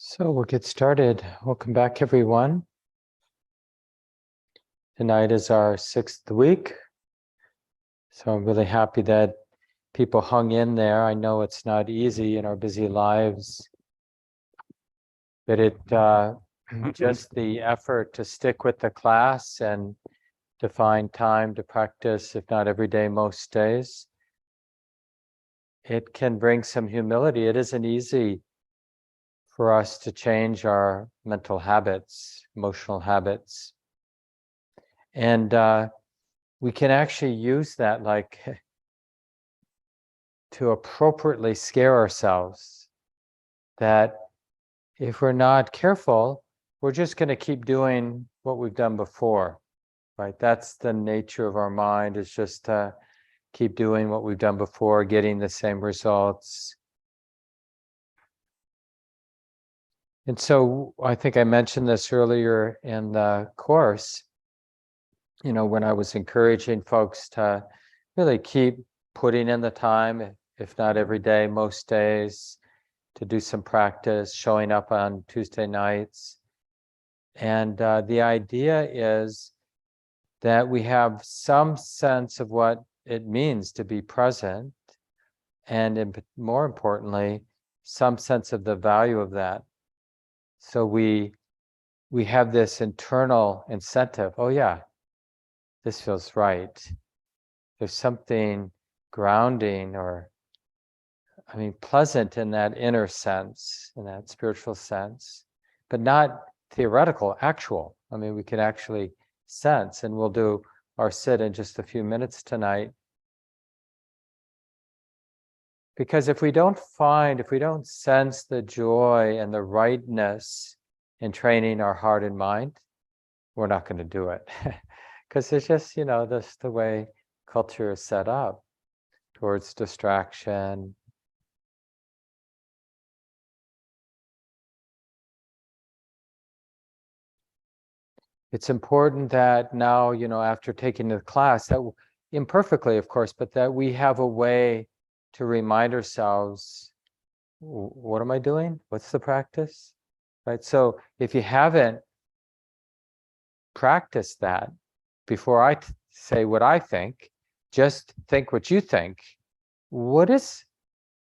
So we'll get started. Welcome back, everyone. Tonight is our 6th week. So I'm really happy that people hung in there. I know it's not easy in our busy lives, but just the effort to stick with the class and to find time to practice, if not every day, most days, it can bring some humility. It isn't easy for us to change our mental habits, emotional habits. And we can actually use that like to appropriately scare ourselves that if we're not careful, we're just going to keep doing what we've done before, right? That's the nature of our mind, is just to keep doing what we've done before, getting the same results. And so I think I mentioned this earlier in the course, when I was encouraging folks to really keep putting in the time, if not every day, most days, to do some practice, showing up on Tuesday nights. And the idea is that we have some sense of what it means to be present, and more importantly, some sense of the value of that. So we have this internal incentive. Oh yeah, this feels right. There's something grounding or pleasant in that inner sense, in that spiritual sense, but not theoretical, actual. We can actually sense, and we'll do our sit in just a few minutes tonight. Because if we don't sense the joy and the rightness in training our heart and mind, we're not going to do it. Because it's just, that's the way culture is set up towards distraction. It's important that now, after taking the class, that imperfectly, of course, but that we have a way to remind ourselves, what am I doing? What's the practice? Right? So if you haven't practiced that, before I say what I think, just think what you think. What is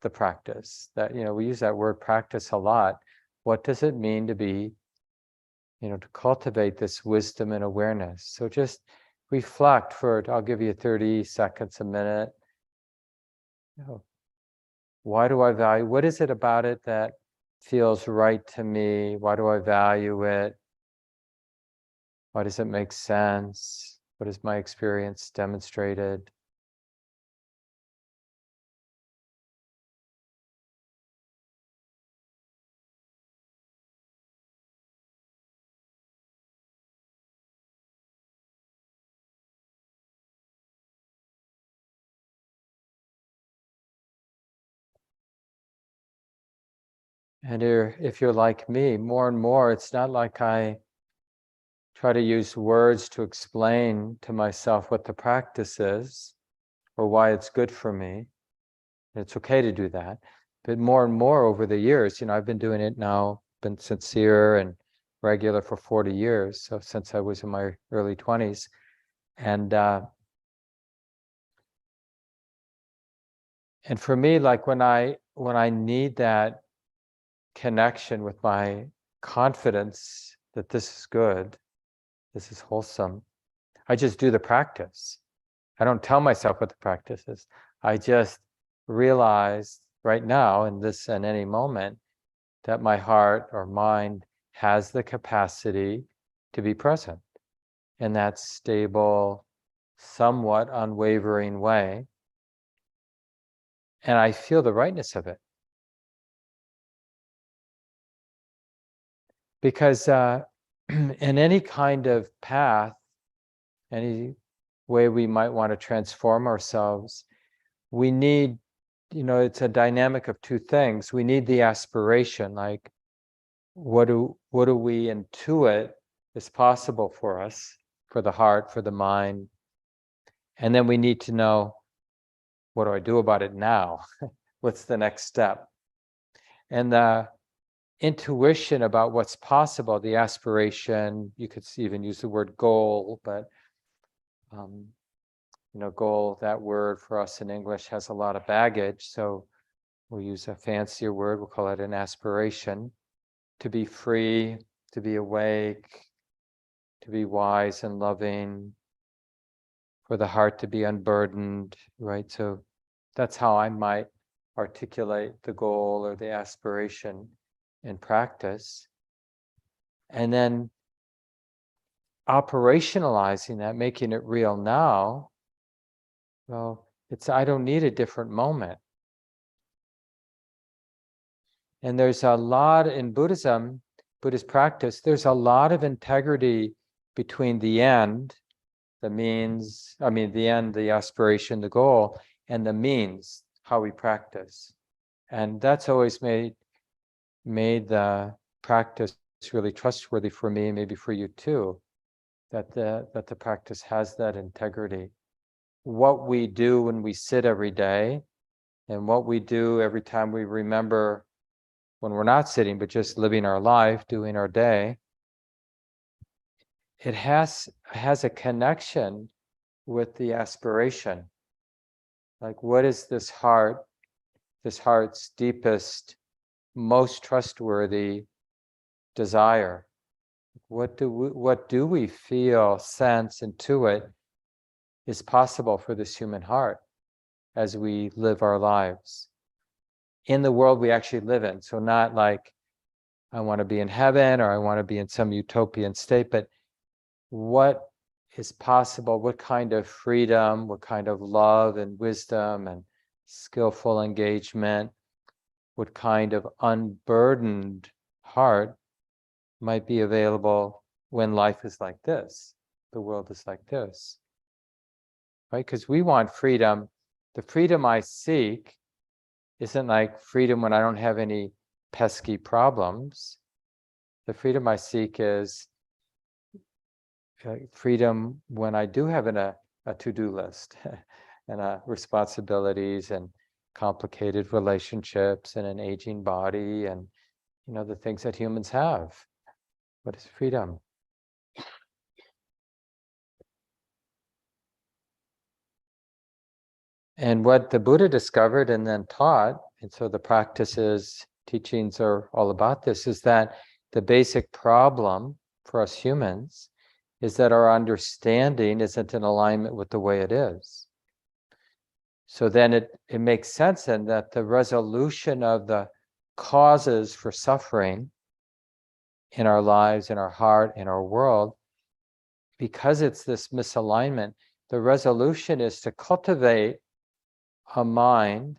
the practice? That, we use that word practice a lot. What does it mean to be, to cultivate this wisdom and awareness? So just reflect I'll give you 30 seconds, a minute. Why do I value? What is it about it that feels right to me? Why do I value it? Why does it make sense? What has my experience demonstrated? And if you're like me, more and more, it's not like I try to use words to explain to myself what the practice is or why it's good for me. It's okay to do that. But more and more over the years, I've been doing it now, been sincere and regular for 40 years. So since I was in my early 20s. And for me, like when I need that connection with my confidence that this is good, this is wholesome, I just do the practice. I don't tell myself what the practice is. I just realize right now, in this and any moment, that my heart or mind has the capacity to be present in that stable, somewhat unwavering way. And I feel the rightness of it. Because in any kind of path, any way we might want to transform ourselves, we need, it's a dynamic of two things. We need the aspiration, like what do we intuit is possible for us, for the heart, for the mind. And then we need to know, what do I do about it now? What's the next step? And intuition about what's possible, the aspiration, you could even use the word goal, but goal, that word for us in English has a lot of baggage, so we'll use a fancier word, we'll call it an aspiration, to be free, to be awake, to be wise and loving, for the heart to be unburdened, right? So that's how I might articulate the goal or the aspiration in practice. And then operationalizing that, making it real now, well, I don't need a different moment. And there's a lot in Buddhism, Buddhist practice, there's a lot of integrity between the end, the means, the end, the aspiration, the goal, and the means, how we practice. And that's always made the practice really trustworthy for me, maybe for you too, that the practice has that integrity. What we do when we sit every day, and what we do every time we remember when we're not sitting, but just living our life, doing our day, it has a connection with the aspiration. Like, what is this heart's deepest, most trustworthy desire? What do we feel, sense, intuit is possible for this human heart as we live our lives in the world we actually live in? So not like I want to be in heaven or I want to be in some utopian state, but what is possible, what kind of freedom, what kind of love and wisdom and skillful engagement, what kind of unburdened heart might be available when life is like this, the world is like this, right? Because we want freedom. The freedom I seek isn't like freedom when I don't have any pesky problems. The freedom I seek is freedom when I do have a to-do list and responsibilities and complicated relationships and an aging body and the things that humans have. What is freedom? And what the Buddha discovered and then taught, and so the practices, teachings are all about this, is that the basic problem for us humans is that our understanding isn't in alignment with the way it is. So then it makes sense then that the resolution of the causes for suffering in our lives, in our heart, in our world, because it's this misalignment, the resolution is to cultivate a mind,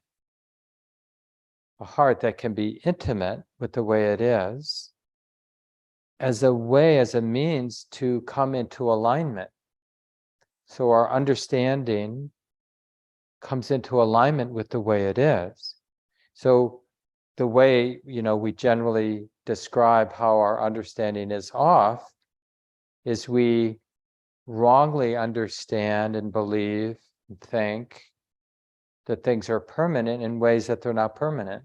a heart that can be intimate with the way it is, as a means to come into alignment. So our understanding comes into alignment with the way it is. So the way, we generally describe how our understanding is off is we wrongly understand and believe and think that things are permanent in ways that they're not permanent,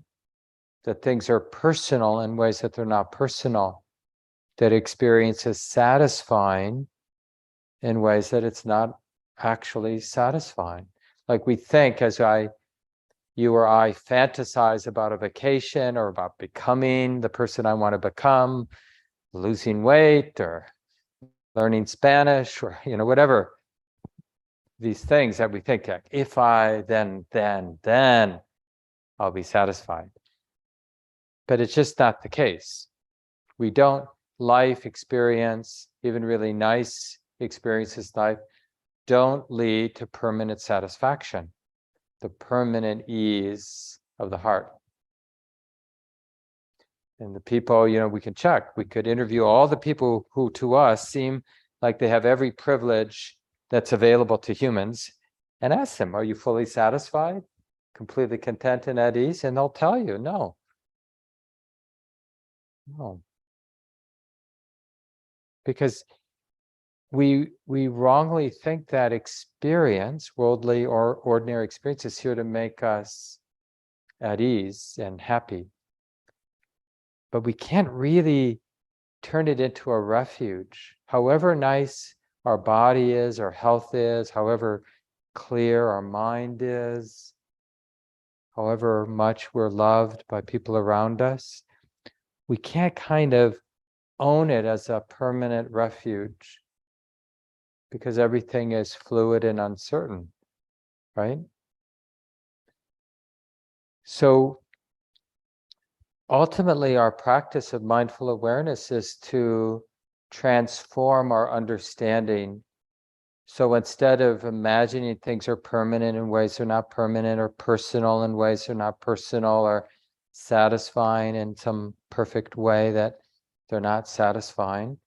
that things are personal in ways that they're not personal, that experience is satisfying in ways that it's not actually satisfying. Like we think, as you or I fantasize about a vacation or about becoming the person I want to become, losing weight or learning Spanish or whatever, these things that we think, like, if I then I'll be satisfied. But it's just not the case. We don't, life experience, even really nice experiences in life, don't lead to permanent satisfaction, the permanent ease of the heart. And the people, we can check, we could interview all the people who to us seem like they have every privilege that's available to humans and ask them, are you fully satisfied, completely content and at ease? And they'll tell you, no. Because we wrongly think that experience, worldly or ordinary experience, is here to make us at ease and happy. but we can't really turn it into a refuge. However nice our body is, our health is, however clear our mind is, however much we're loved by people around us, we can't kind of own it as a permanent refuge because everything is fluid and uncertain, right? So ultimately, our practice of mindful awareness is to transform our understanding. So instead of imagining things are permanent in ways they're not permanent, or personal in ways they're not personal, or satisfying in some perfect way that they're not satisfying,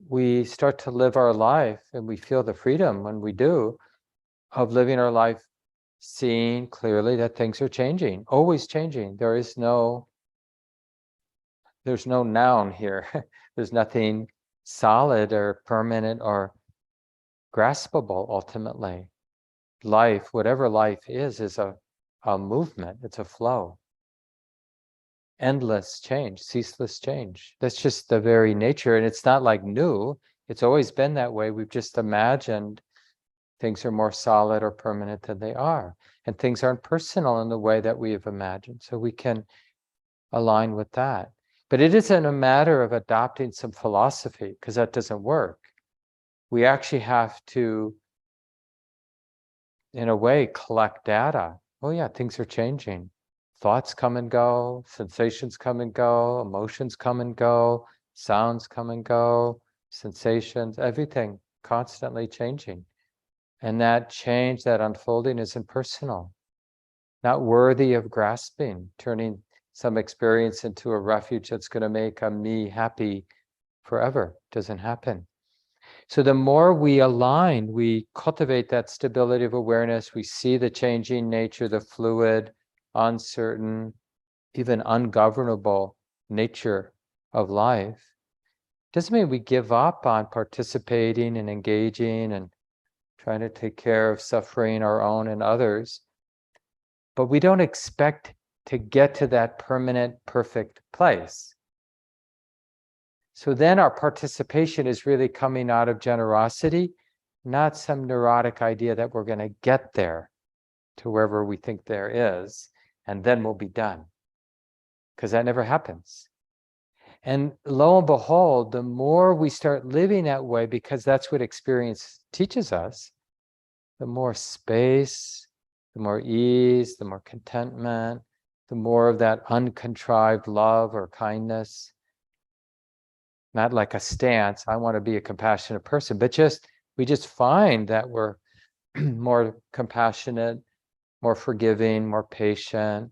we start to live our life, and we feel the freedom when we do, of living our life seeing clearly that things are changing, always changing. There's no noun here. There's nothing solid or permanent or graspable ultimately. Life, whatever life is a movement, it's a flow. Endless change, ceaseless change. That's just the very nature. And it's not like new. It's always been that way. We've just imagined things are more solid or permanent than they are. And things aren't personal in the way that we have imagined. So we can align with that. But it isn't a matter of adopting some philosophy, because that doesn't work. We actually have to, in a way, collect data. Oh yeah, things are changing. Thoughts come and go, sensations come and go, emotions come and go, sounds come and go, sensations, everything constantly changing. And that change, that unfolding is impersonal, not worthy of grasping, turning some experience into a refuge that's going to make a me happy forever. Doesn't happen. So the more we align, we cultivate that stability of awareness, we see the changing nature, the fluid, uncertain, even ungovernable nature of life. Doesn't mean we give up on participating and engaging and trying to take care of suffering, our own and others. But we don't expect to get to that permanent, perfect place. So then our participation is really coming out of generosity, not some neurotic idea that we're going to get there to wherever we think there is, and then we'll be done. Because that never happens. And lo and behold, the more we start living that way, because that's what experience teaches us, the more space, the more ease, the more contentment, the more of that uncontrived love or kindness. Not like a stance, I want to be a compassionate person, but we just find that we're more compassionate, more forgiving, more patient,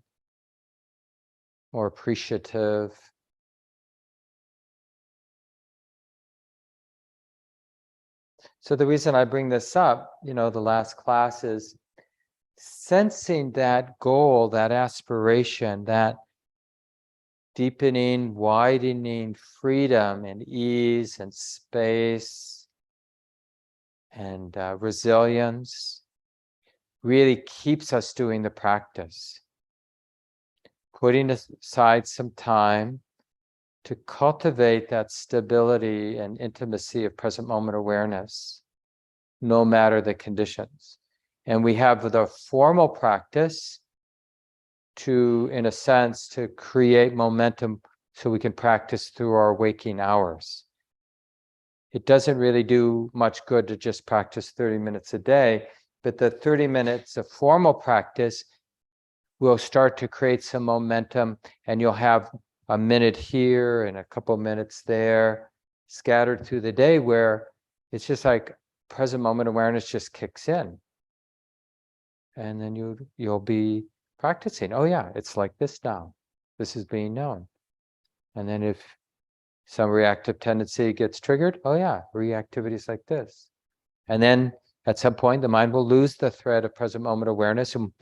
more appreciative. So the reason I bring this up, the last class, is sensing that goal, that aspiration, that deepening, widening freedom and ease and space and resilience really keeps us doing the practice. Putting aside some time to cultivate that stability and intimacy of present moment awareness, no matter the conditions. And we have the formal practice to, in a sense, to create momentum so we can practice through our waking hours. It doesn't really do much good to just practice 30 minutes a day, but the 30 minutes of formal practice will start to create some momentum, and you'll have a minute here and a couple minutes there scattered through the day where it's just like present moment awareness just kicks in. And then you'll be practicing. Oh yeah, it's like this now. This is being known. And then if some reactive tendency gets triggered, oh yeah, reactivity is like this. And then at some point, the mind will lose the thread of present moment awareness and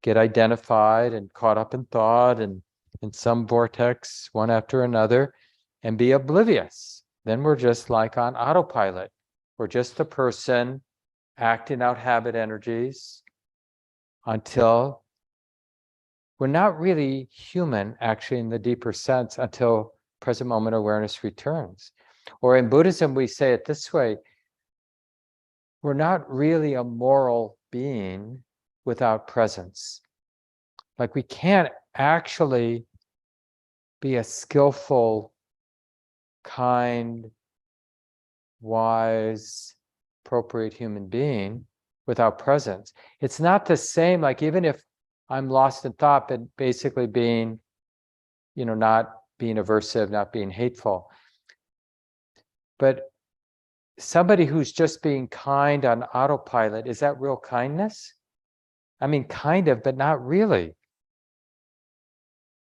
get identified and caught up in thought and in some vortex, one after another, and be oblivious. Then we're just like on autopilot. We're just the person acting out habit energies until we're not really human, actually, in the deeper sense, until present moment awareness returns. Or in Buddhism, we say it this way: we're not really a moral being without presence. Like, we can't actually be a skillful, kind, wise, appropriate human being without presence. It's not the same, like, even if I'm lost in thought, but basically being, not being aversive, not being hateful. But somebody who's just being kind on autopilot, is that real kindness? I mean, kind of, but not really.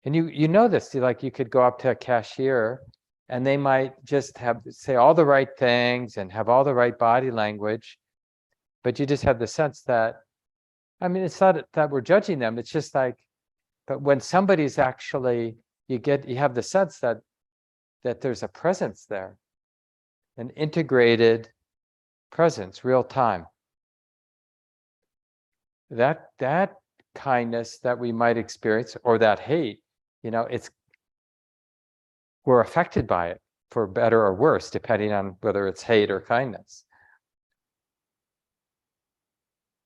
And you know this, like, you could go up to a cashier and they might just say all the right things and have all the right body language, but you just have the sense that, I mean, it's not that we're judging them, it's just like, but when somebody's actually, you have the sense that there's a presence there, an integrated presence, real time. That kindness that we might experience, or that hate, we're affected by it, for better or worse, depending on whether it's hate or kindness.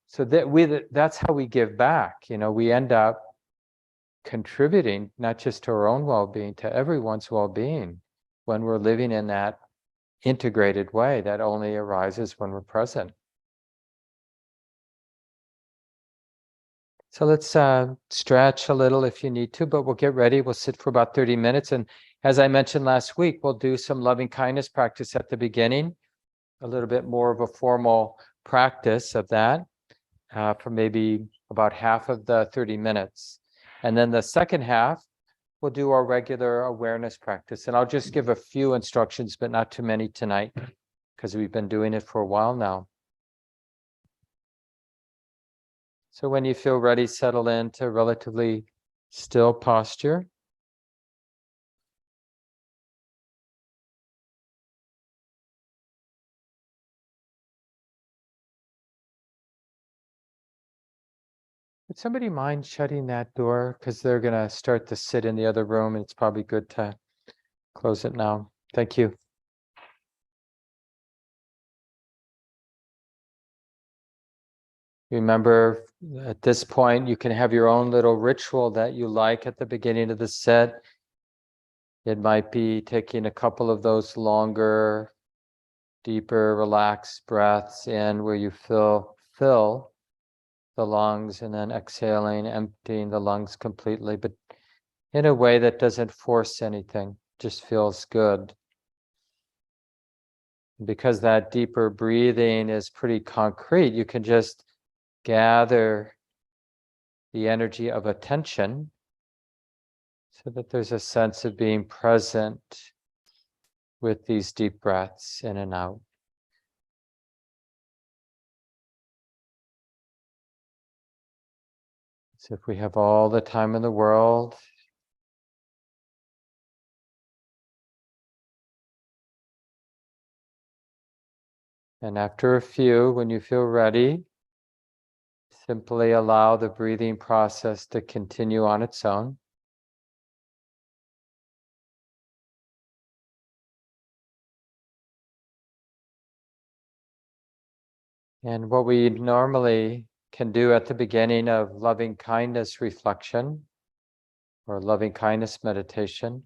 So that's how we give back. We end up contributing not just to our own well-being, to everyone's well-being, when we're living in that integrated way that only arises when we're present. So let's stretch a little if you need to, but we'll get ready. We'll sit for about 30 minutes. And as I mentioned last week, we'll do some loving kindness practice at the beginning, a little bit more of a formal practice of that for maybe about half of the 30 minutes. And then the second half, we'll do our regular awareness practice. And I'll just give a few instructions, but not too many tonight, because we've been doing it for a while now. So when you feel ready, settle into a relatively still posture. Would somebody mind shutting that door? Because they're going to start to sit in the other room, and it's probably good to close it now. Thank you. Remember, at this point, you can have your own little ritual that you like at the beginning of the set. It might be taking a couple of those longer, deeper, relaxed breaths in, where you fill the lungs, and then exhaling, emptying the lungs completely, but in a way that doesn't force anything, just feels good. Because that deeper breathing is pretty concrete, you can just gather the energy of attention so that there's a sense of being present with these deep breaths in and out. So if we have all the time in the world, and after a few, when you feel ready, simply allow the breathing process to continue on its own. And what we normally can do at the beginning of loving kindness reflection or loving kindness meditation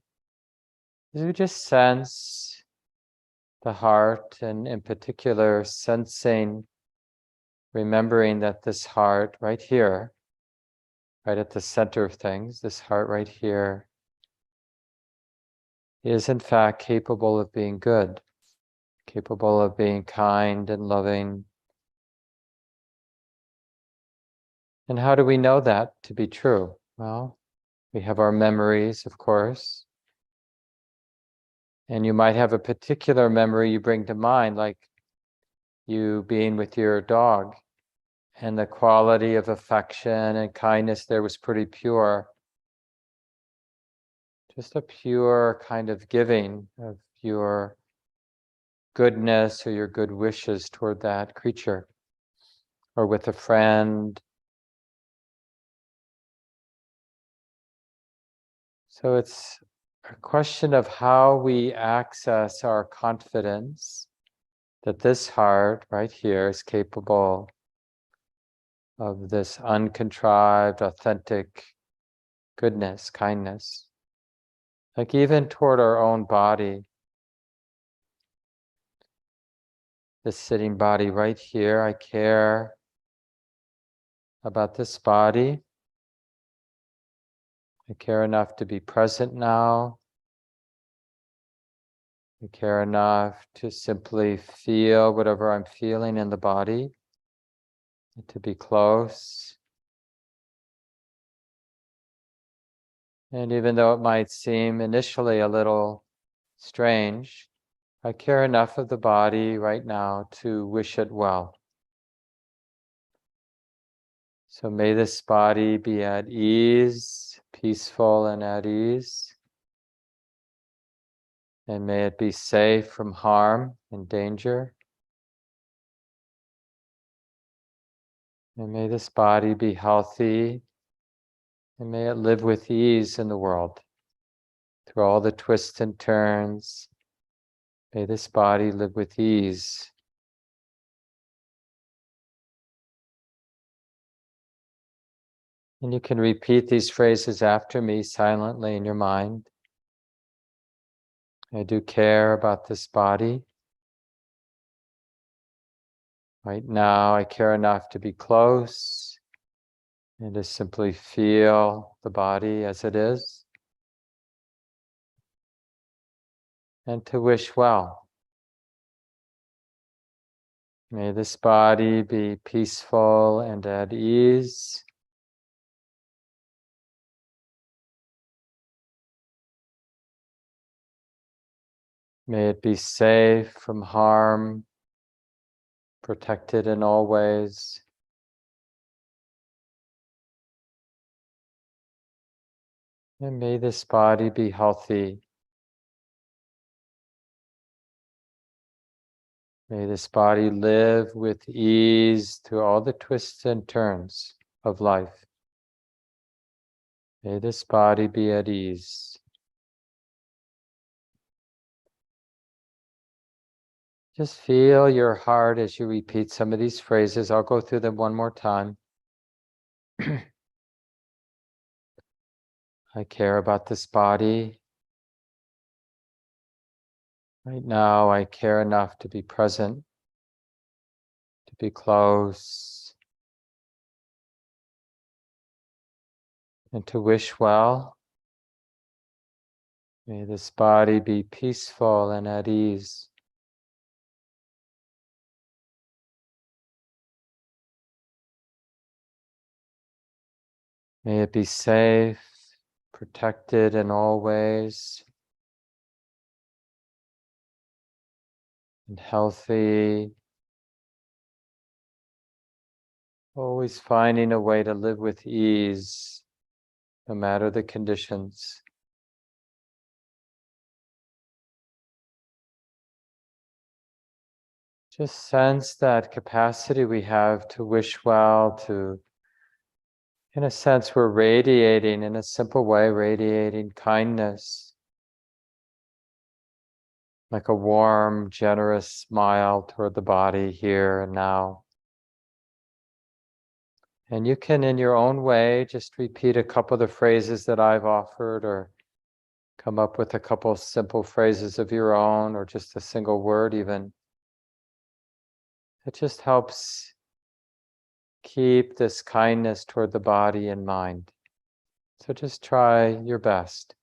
is we just sense the heart, and in particular sensing, remembering that this heart right here, right at the center of things, this heart right here, is in fact capable of being good, capable of being kind and loving. And how do we know that to be true? Well, we have our memories, of course. And you might have a particular memory you bring to mind, like you being with your dog, and the quality of affection and kindness there was pretty pure. Just a pure kind of giving of your goodness or your good wishes toward that creature. Or with a friend, So it's a question of how we access our confidence that this heart right here is capable of this uncontrived, authentic goodness, kindness. Like even toward our own body, this sitting body right here, I care about this body. I care enough to be present now. I care enough to simply feel whatever I'm feeling in the body, to be close. And even though it might seem initially a little strange, I care enough of the body right now to wish it well. So may this body be at ease, peaceful and at ease. And may it be safe from harm and danger. And may this body be healthy. And may it live with ease in the world. Through all the twists and turns, may this body live with ease. And you can repeat these phrases after me silently in your mind. I do care about this body. Right now, I care enough to be close and to simply feel the body as it is, and to wish well. May this body be peaceful and at ease. May it be safe from harm, protected in all ways. And may this body be healthy. May this body live with ease through all the twists and turns of life. May this body be at ease. Just feel your heart as you repeat some of these phrases. I'll go through them one more time. I care about this body. Right now, I care enough to be present, to be close, and to wish well. May this body be peaceful and at ease. May it be safe, protected in all ways, and healthy. Always finding a way to live with ease, no matter the conditions. Just sense that capacity we have to wish well, to, in a sense, we're radiating, in a simple way, radiating kindness, like a warm, generous smile toward the body here and now. And you can, in your own way, just repeat a couple of the phrases that I've offered, or come up with a couple simple phrases of your own, or just a single word even. It just helps keep this kindness toward the body in mind. So just try your best.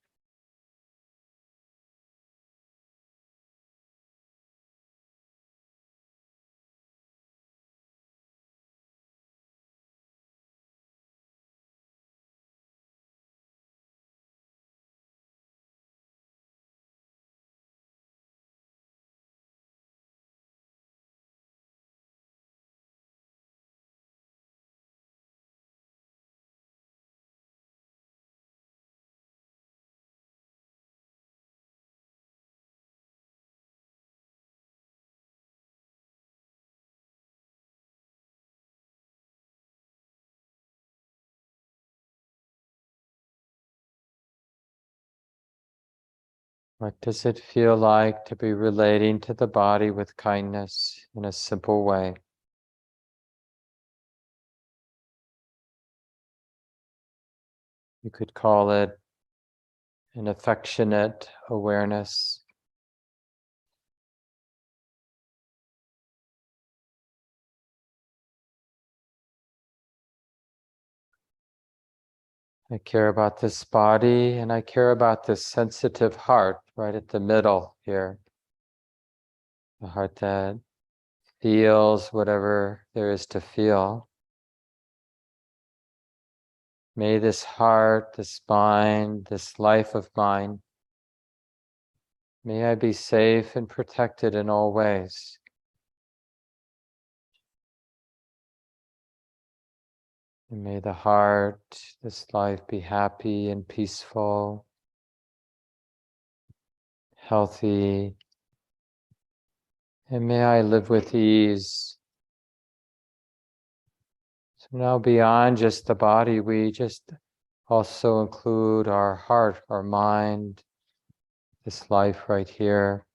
What does it feel like to be relating to the body with kindness in a simple way? You could call it an affectionate awareness. I care about this body and I care about this sensitive heart right at the middle here. The heart that feels whatever there is to feel. May this heart, this mind, this life of mine, may I be safe and protected in all ways. And may the heart, this life be happy and peaceful, healthy, and may I live with ease. So now beyond just the body, we just also include our heart, our mind, this life right here,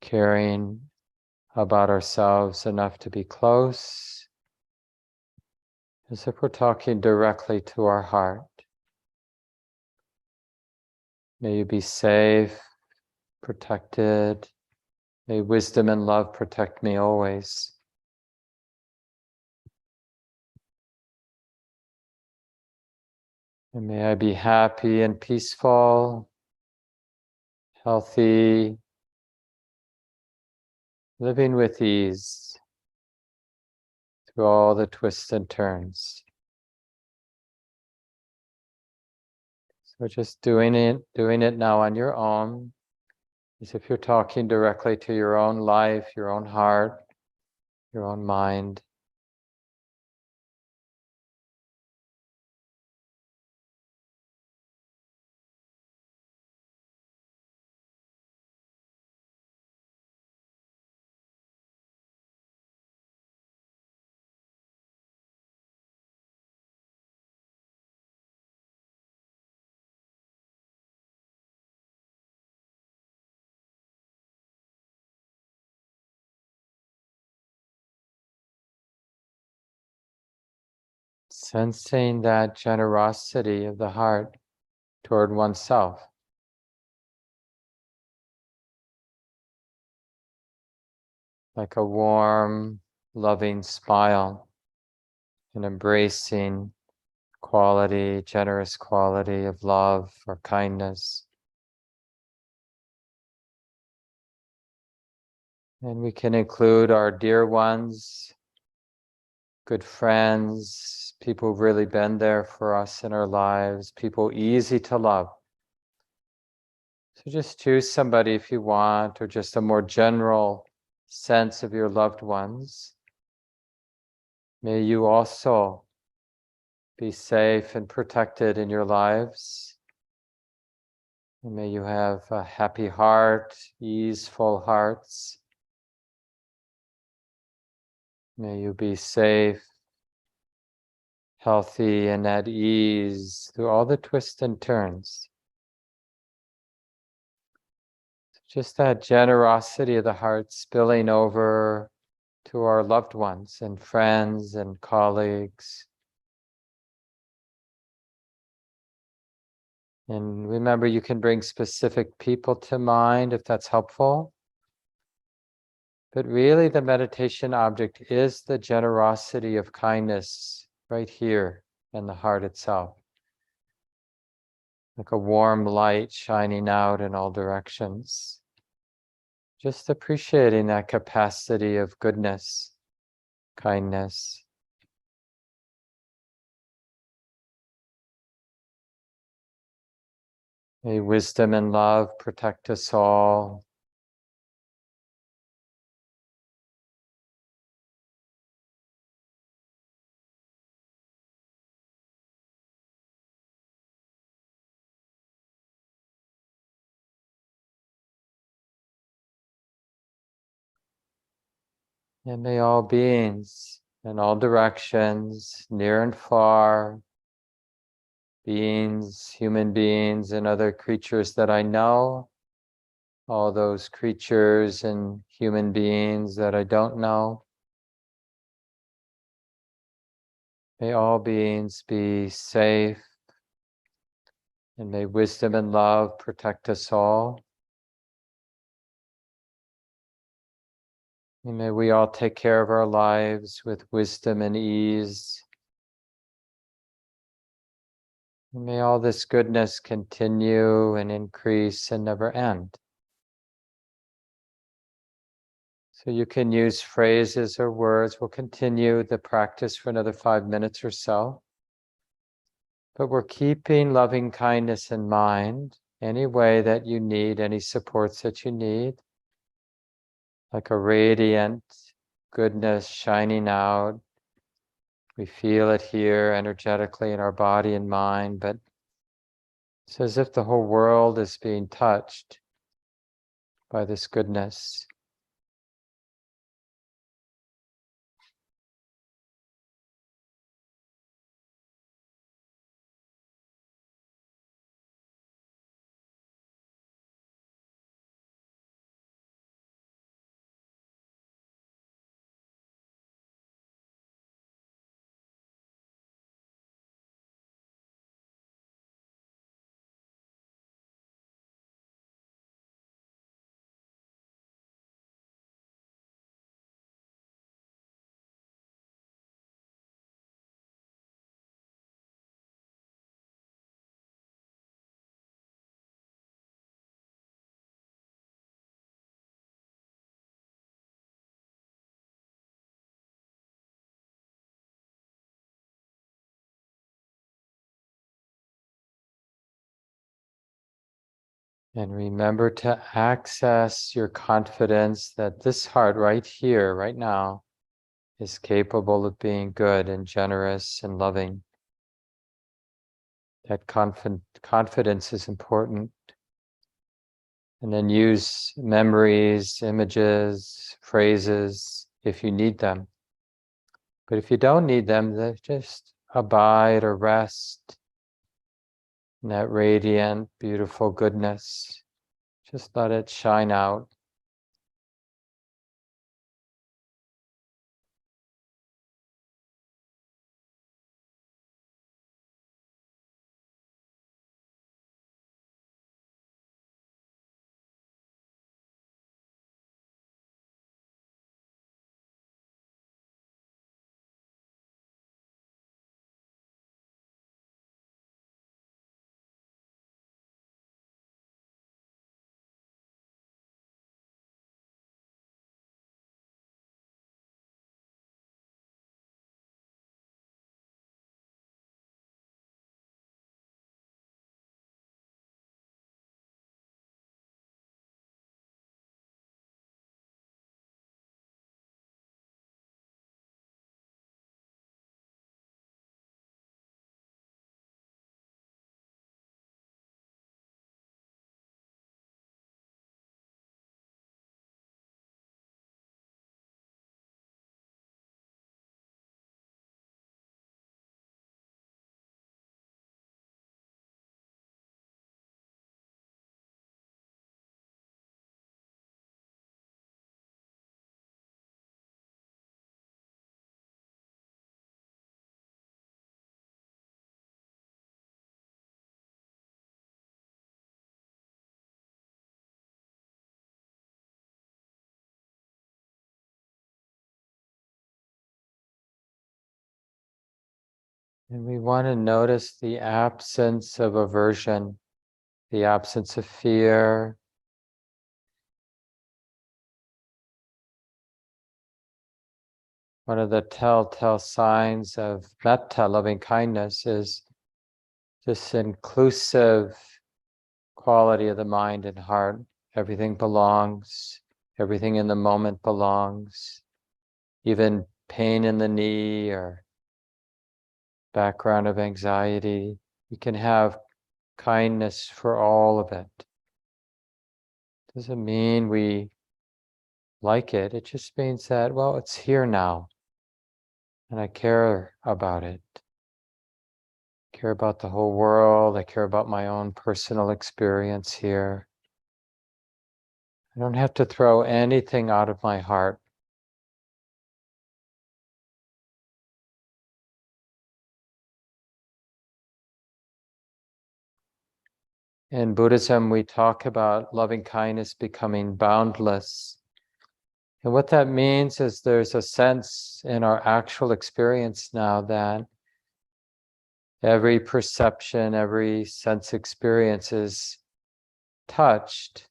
caring about ourselves enough to be close, as if we're talking directly to our heart. May you be safe, protected. May wisdom and love protect me always. And may I be happy and peaceful, healthy, living with ease through all the twists and turns. So just doing it now on your own, as if you're talking directly to your own life, your own heart, your own mind. Sensing that generosity of the heart toward oneself. Like a warm, loving smile, an embracing quality, generous quality of love or kindness. And we can include our dear ones, good friends, people who've really been there for us in our lives, people easy to love. So just choose somebody if you want, or just a more general sense of your loved ones. May you also be safe and protected in your lives. And may you have a happy heart, easeful hearts. May you be safe, healthy, and at ease through all the twists and turns. Just that generosity of the heart spilling over to our loved ones and friends and colleagues. And remember, you can bring specific people to mind if that's helpful. But really, the meditation object is the generosity of kindness right here in the heart itself. Like a warm light shining out in all directions. Just appreciating that capacity of goodness, kindness. May wisdom and love protect us all. And may all beings in all directions, near and far, beings, human beings, and other creatures that I know, all those creatures and human beings that I don't know. May all beings be safe, and may wisdom and love protect us all. And may we all take care of our lives with wisdom and ease. And may all this goodness continue and increase and never end. So you can use phrases or words. We'll continue the practice for another 5 minutes or so. But we're keeping loving kindness in mind any way that you need, any supports that you need. Like a radiant goodness shining out. We feel it here energetically in our body and mind, but it's as if the whole world is being touched by this goodness. And remember to access your confidence that this heart right here, right now, is capable of being good and generous and loving. That confidence is important. And then use memories, images, phrases if you need them. But if you don't need them, then just abide or rest in that radiant, beautiful goodness. Just let it shine out. And we want to notice the absence of aversion, the absence of fear. One of the telltale signs of metta, loving kindness, is this inclusive quality of the mind and heart. Everything belongs, everything in the moment belongs, even pain in the knee or background of anxiety. We can have kindness for all of it. Doesn't mean we like it. It just means that, well, it's here now and I care about it. care about the whole world. I care about my own personal experience here. I don't have to throw anything out of my heart. In Buddhism, we talk about loving kindness becoming boundless. And what that means is there's a sense in our actual experience now that every perception, every sense experience is touched,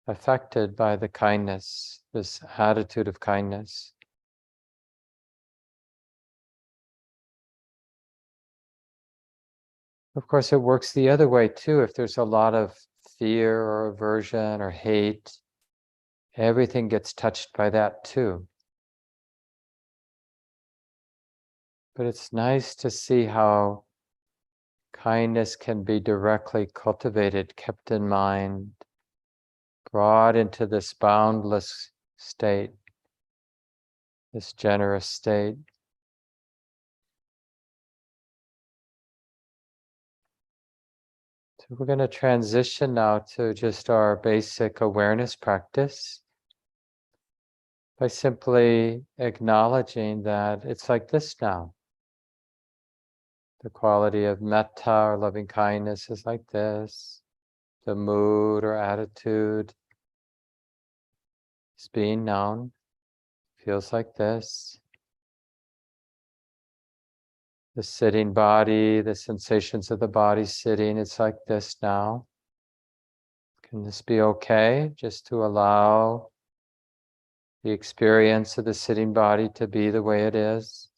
affected by the kindness, this attitude of kindness. Of course, it works the other way too. If there's a lot of fear or aversion or hate, everything gets touched by that too. But it's nice to see how kindness can be directly cultivated, kept in mind, brought into this boundless state, this generous state. So we're going to transition now to just our basic awareness practice by simply acknowledging that it's like this now. The quality of metta or loving kindness is like this. The mood or attitude is being known, feels like this. The sitting body, the sensations of the body sitting, it's like this now. Can this be okay? Just to allow the experience of the sitting body to be the way it is.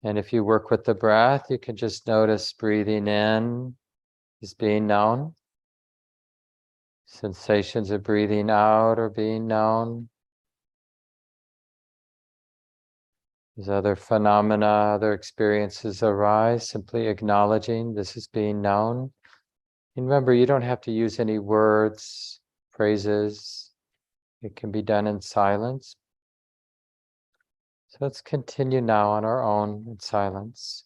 And if you work with the breath, you can just notice breathing in is being known. Sensations of breathing out are being known. As other phenomena, other experiences arise, simply acknowledging this is being known. And remember, you don't have to use any words, phrases. It can be done in silence. So let's continue now on our own in silence.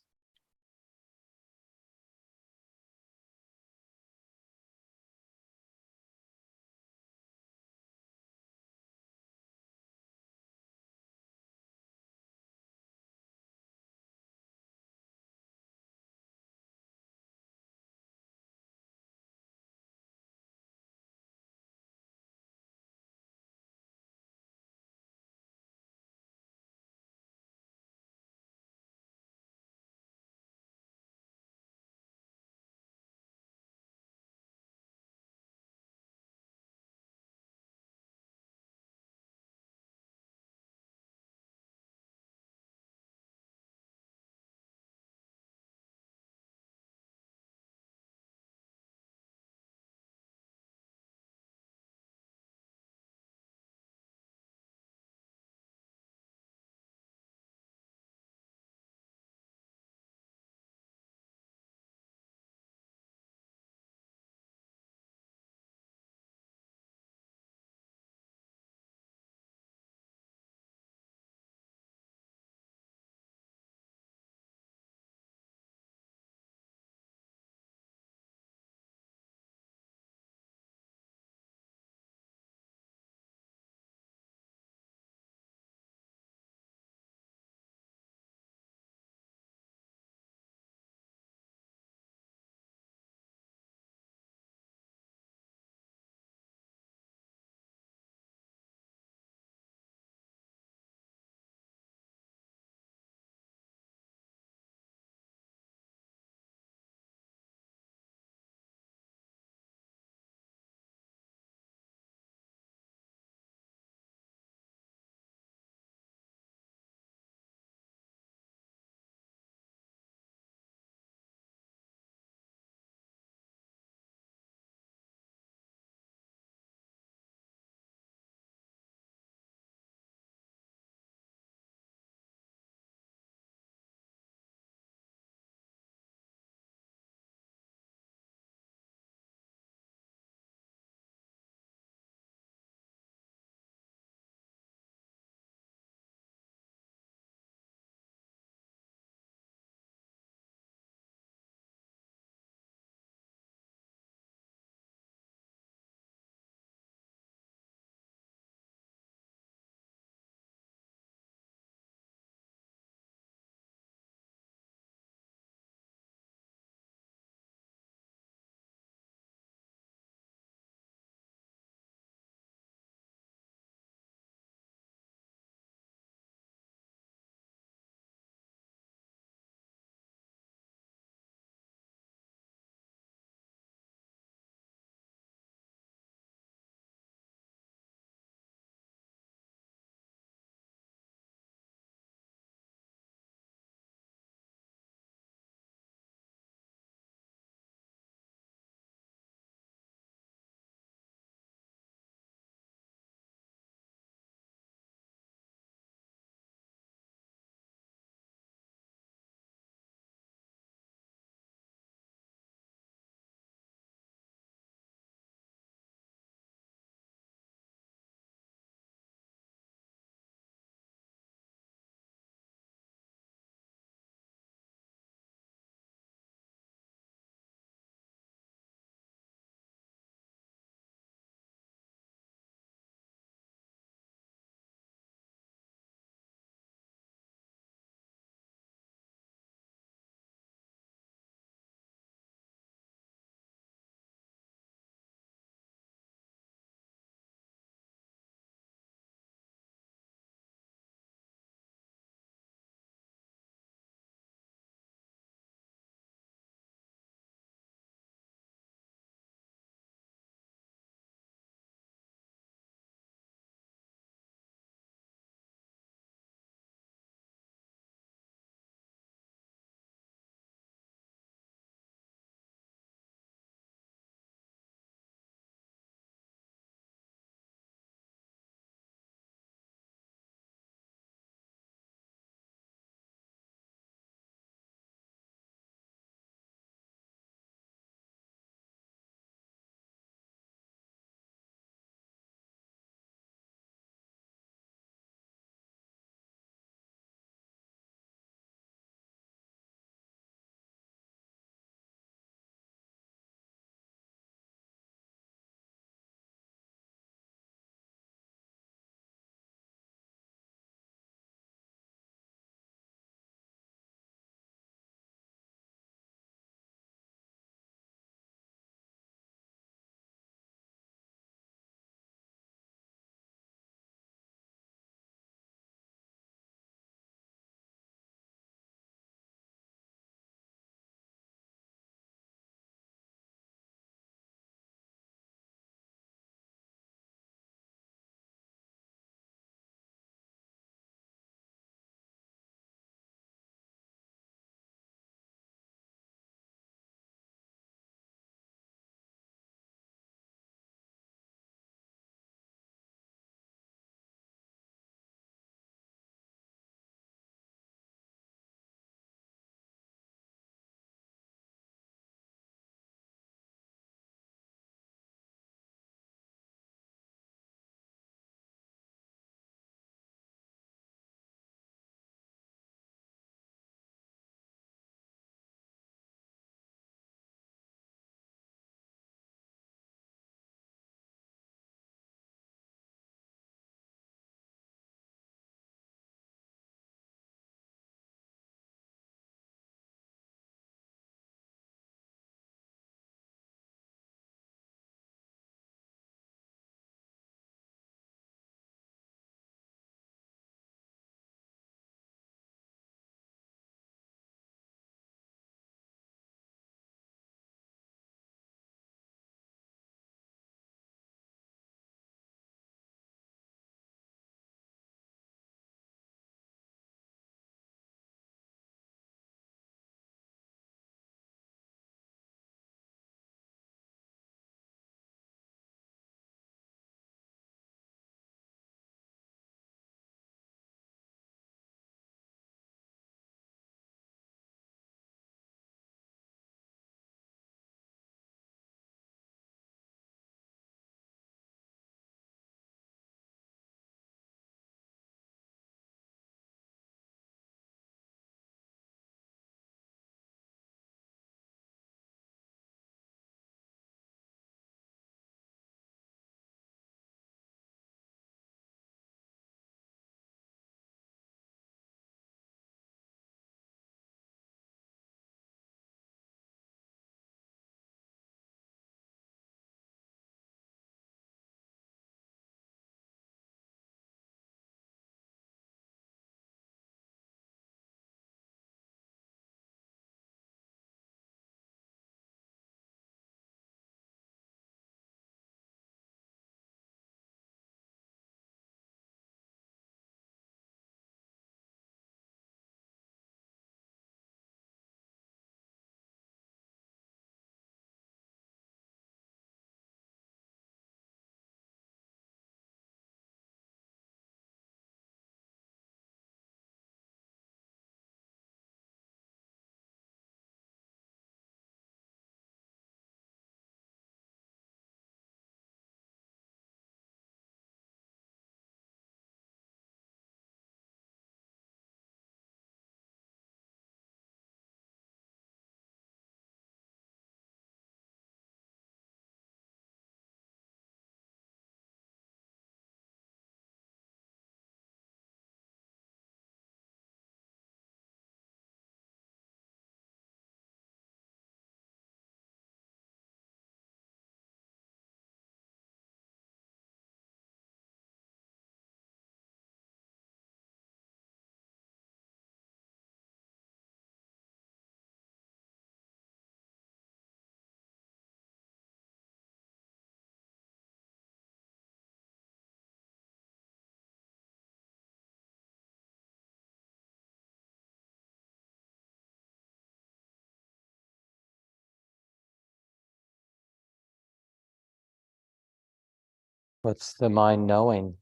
What's the mind knowing?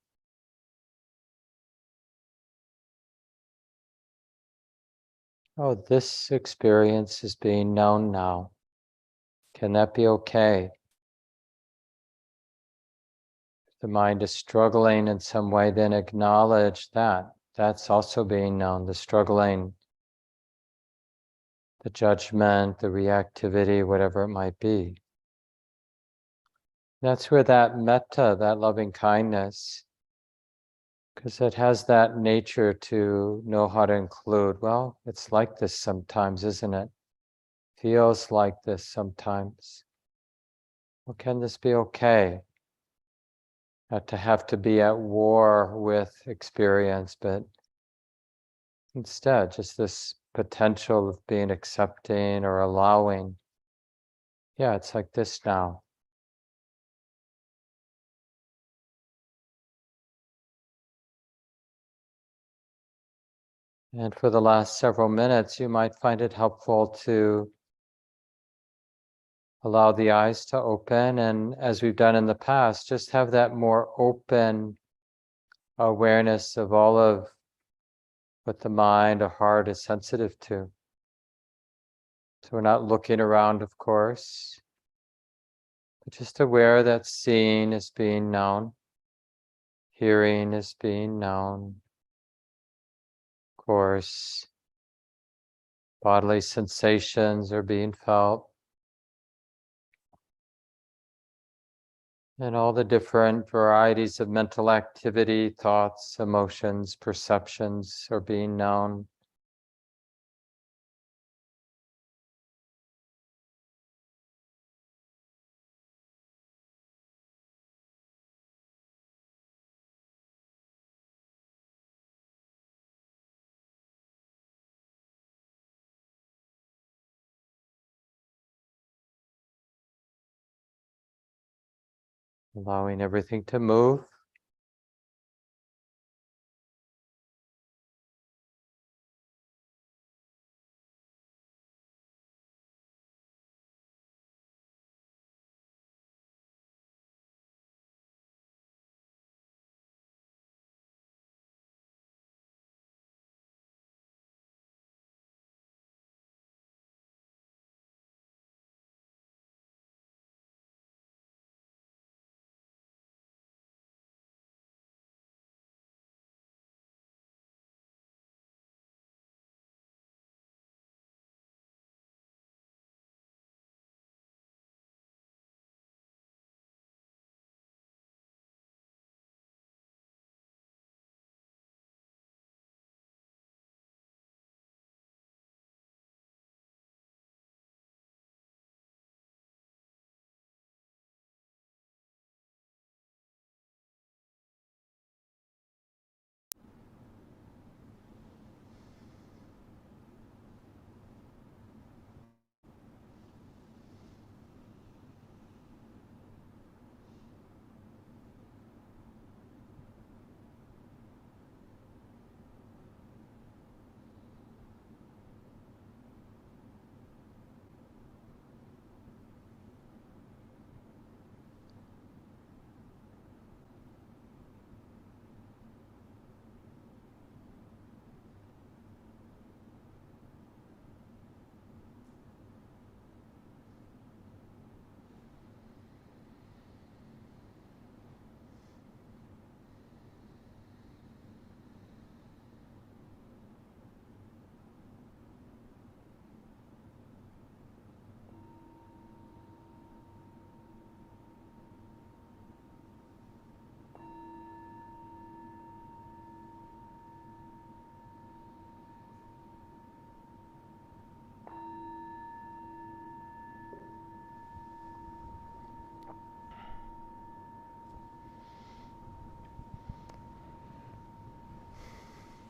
Oh, this experience is being known now. Can that be okay? If the mind is struggling in some way, then acknowledge that. That's also being known. The struggling, the judgment, the reactivity, whatever it might be. That's where that metta, that loving kindness, because it has that nature to know how to include, well, it's like this sometimes, isn't it? Feels like this sometimes. Well, can this be okay? Not to have to be at war with experience, but instead, just this potential of being accepting or allowing. Yeah, it's like this now. And for the last several minutes, you might find it helpful to allow the eyes to open. And as we've done in the past, just have that more open awareness of all of what the mind or heart is sensitive to. So we're not looking around, of course, but just aware that seeing is being known, hearing is being known, of course, bodily sensations are being felt, and all the different varieties of mental activity, thoughts, emotions, perceptions are being known. Allowing everything to move.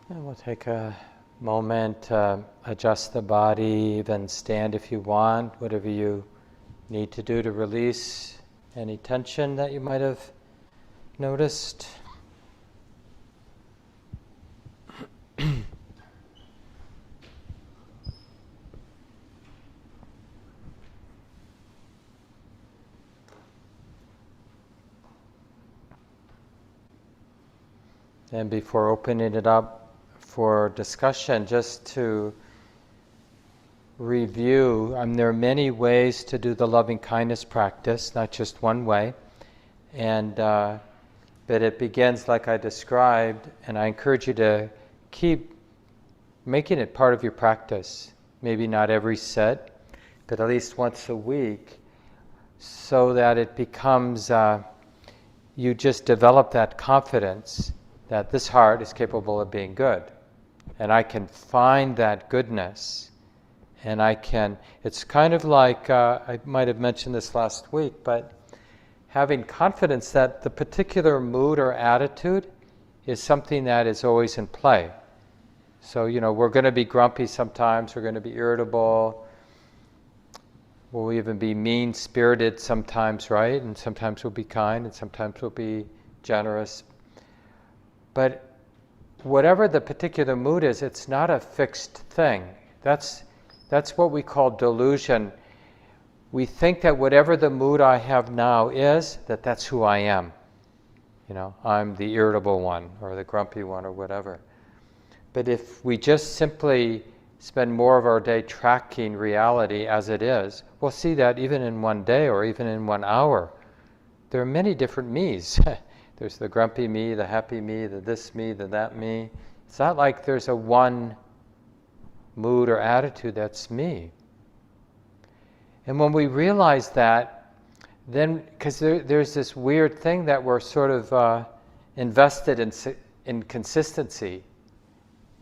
And we'll take a moment to adjust the body, even stand if you want, whatever you need to do to release any tension that you might have noticed. And before opening it up for discussion, just to review, there are many ways to do the loving kindness practice, not just one way. And but it begins like I described, and I encourage you to keep making it part of your practice. Maybe not every set, but at least once a week, so that it becomes, you just develop that confidence that this heart is capable of being good. And I can find that goodness. And it's kind of like, I might have mentioned this last week, but having confidence that the particular mood or attitude is something that is always in play. So, we're going to be grumpy sometimes, we're going to be irritable, we'll even be mean-spirited sometimes, right? And sometimes we'll be kind, and sometimes we'll be generous. But whatever the particular mood is, it's not a fixed thing. That's what we call delusion. We think that whatever the mood I have now is, that's who I am. I'm the irritable one, or the grumpy one, or whatever. But if we just simply spend more of our day tracking reality as it is, we'll see that even in one day or even in 1 hour, there are many different me's. There's the grumpy me, the happy me, the this me, the that me. It's not like there's a one mood or attitude that's me. And when we realize that, then, because there's this weird thing that we're sort of invested in consistency.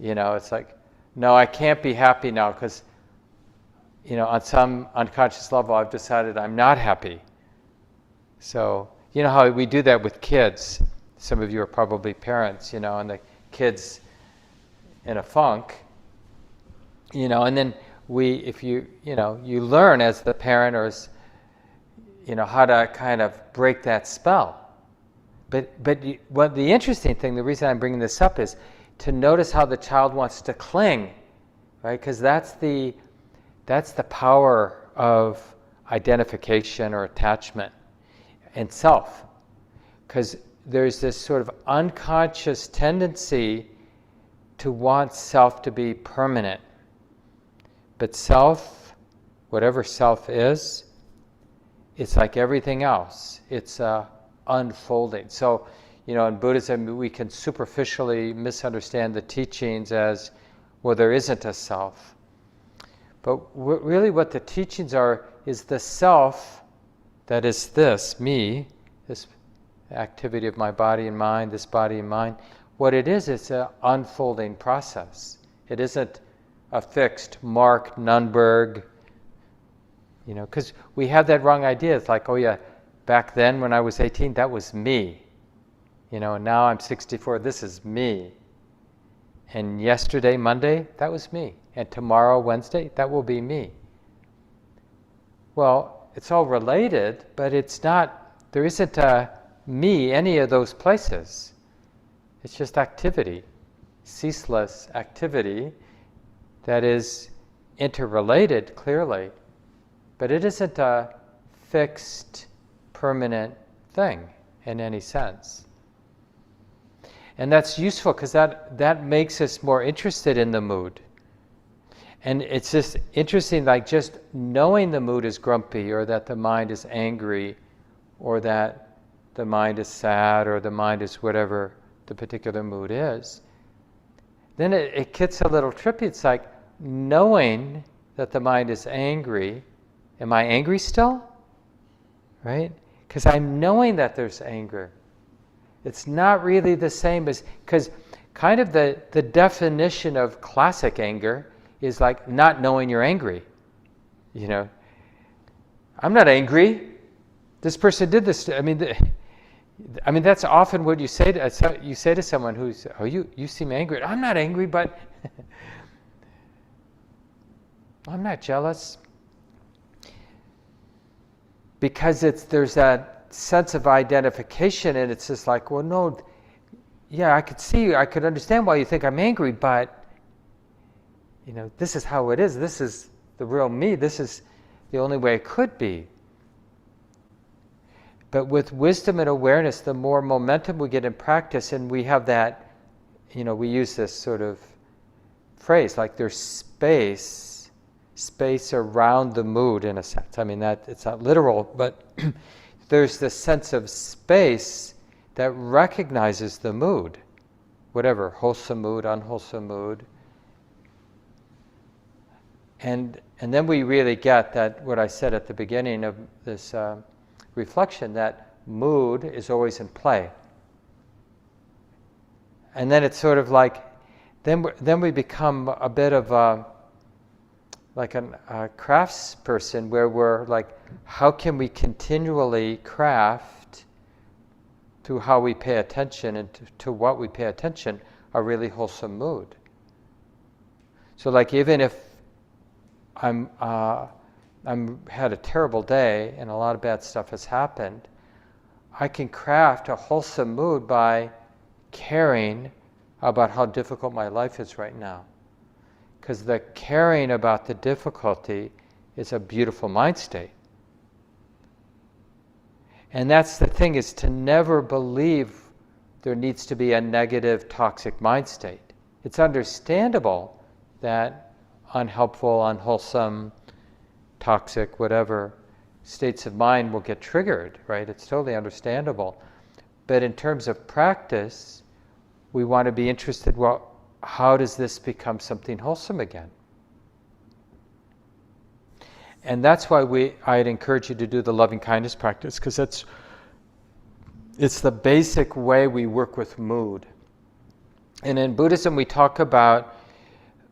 It's like, no, I can't be happy now because, on some unconscious level I've decided I'm not happy. So, how we do that with kids. Some of you are probably parents, and the kids in a funk, and then you learn as the parent or as, how to kind of break that spell. But what the interesting thing, the reason I'm bringing this up is to notice how the child wants to cling, right? Because that's the power of identification or attachment and self. Because there's this sort of unconscious tendency to want self to be permanent. But self, whatever self is, it's like everything else. It's unfolding. So, in Buddhism, we can superficially misunderstand the teachings as, well, there isn't a self. But really what the teachings are is the self that is this, me, this activity of my body and mind, this body and mind. What it is, it's an unfolding process. It isn't a fixed Mark Nunberg, because we have that wrong idea. It's like, oh yeah, back then when I was 18, that was me. And now I'm 64, this is me. And yesterday, Monday, that was me. And tomorrow, Wednesday, that will be me. Well, it's all related, but there isn't a me any of those places. It's just activity, ceaseless activity that is interrelated, clearly. But it isn't a fixed, permanent thing in any sense. And that's useful because that makes us more interested in the mood. And it's just interesting, like just knowing the mood is grumpy, or that the mind is angry, or that the mind is sad, or the mind is whatever the particular mood is. Then it gets a little trippy. It's like knowing that the mind is angry. Am I angry still? Right? Because I'm knowing that there's anger. It's not really the same as, because kind of the definition of classic anger is like not knowing you're angry. I'm not angry. This person did this. I mean that's often what you say to someone who's, oh, you seem angry. I'm not angry, but I'm not jealous. Because there's that sense of identification, and it's just like, well, no, yeah, I could understand why you think I'm angry, but this is how it is. This is the real me. This is the only way it could be. But with wisdom and awareness, the more momentum we get in practice, and we have that we use this sort of phrase, like there's space around the mood in a sense. I mean, that it's not literal, but there's this sense of space that recognizes the mood, whatever, wholesome mood, unwholesome mood. And then we really get that, what I said at the beginning of this reflection, that mood is always in play. And then it's sort of like, then we become a bit of a crafts person, where we're like, how can we continually craft through how we pay attention and to what we pay attention a really wholesome mood. So like, even if I'm had a terrible day and a lot of bad stuff has happened, I can craft a wholesome mood by caring about how difficult my life is right now. Because the caring about the difficulty is a beautiful mind state. And that's the thing, is to never believe there needs to be a negative, toxic mind state. It's understandable that unhelpful, unwholesome, toxic, whatever states of mind will get triggered, right? It's totally understandable. But in terms of practice, we want to be interested, well, how does this become something wholesome again? And that's why I'd encourage you to do the loving kindness practice, because it's the basic way we work with mood. And in Buddhism, we talk about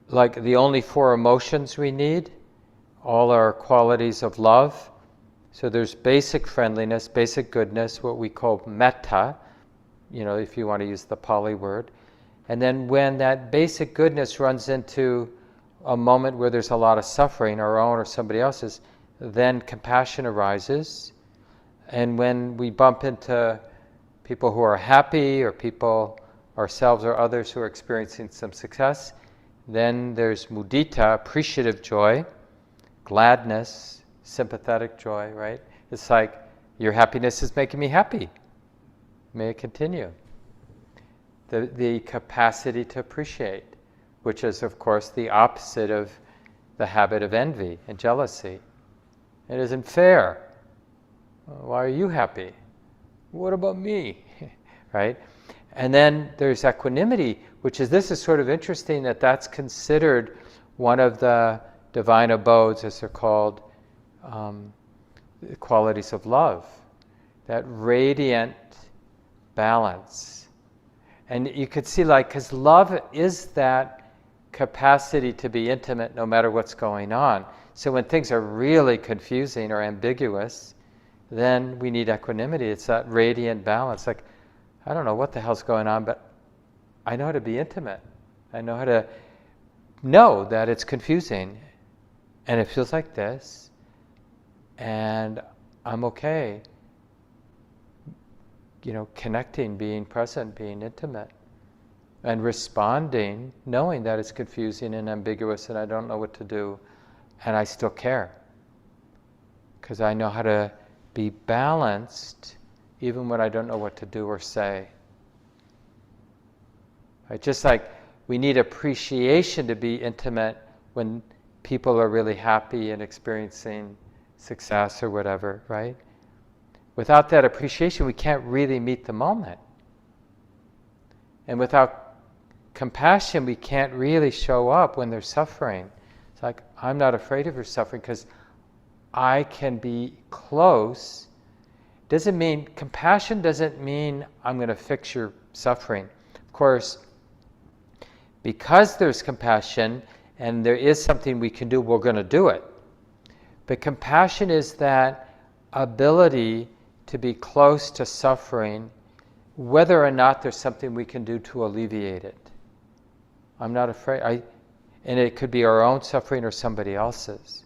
like the only 4 emotions we need, all our qualities of love. So there's basic friendliness, basic goodness, what we call metta, if you want to use the Pali word. And then when that basic goodness runs into a moment where there's a lot of suffering, our own or somebody else's, then compassion arises. And when we bump into people who are happy, or people, ourselves or others, who are experiencing some success, then there's mudita, appreciative joy, gladness, sympathetic joy, right? It's like, your happiness is making me happy. May it continue. The capacity to appreciate, which is, of course, the opposite of the habit of envy and jealousy. It isn't fair. Why are you happy? What about me? Right? And then there's equanimity, this is sort of interesting that that's considered one of the divine abodes, as they're called, qualities of love. That radiant balance. And you could see, because love is that capacity to be intimate no matter what's going on. So when things are really confusing or ambiguous, then we need equanimity. It's that radiant balance. Like, I don't know what the hell's going on, but I know how to be intimate. I know how to know that it's confusing, and it feels like this, and I'm okay. Connecting, being present, being intimate, and responding, knowing that it's confusing and ambiguous and I don't know what to do, and I still care. Because I know how to be balanced even when I don't know what to do or say. Right? Just like we need appreciation to be intimate when people are really happy and experiencing success or whatever, right? Without that appreciation, we can't really meet the moment. And without compassion, we can't really show up when they're suffering. It's like, I'm not afraid of your suffering because I can be close. Compassion doesn't mean I'm going to fix your suffering. Of course, because there's compassion and there is something we can do, we're going to do it. But compassion is that ability to be close to suffering, whether or not there's something we can do to alleviate it. I'm not afraid. And it could be our own suffering or somebody else's.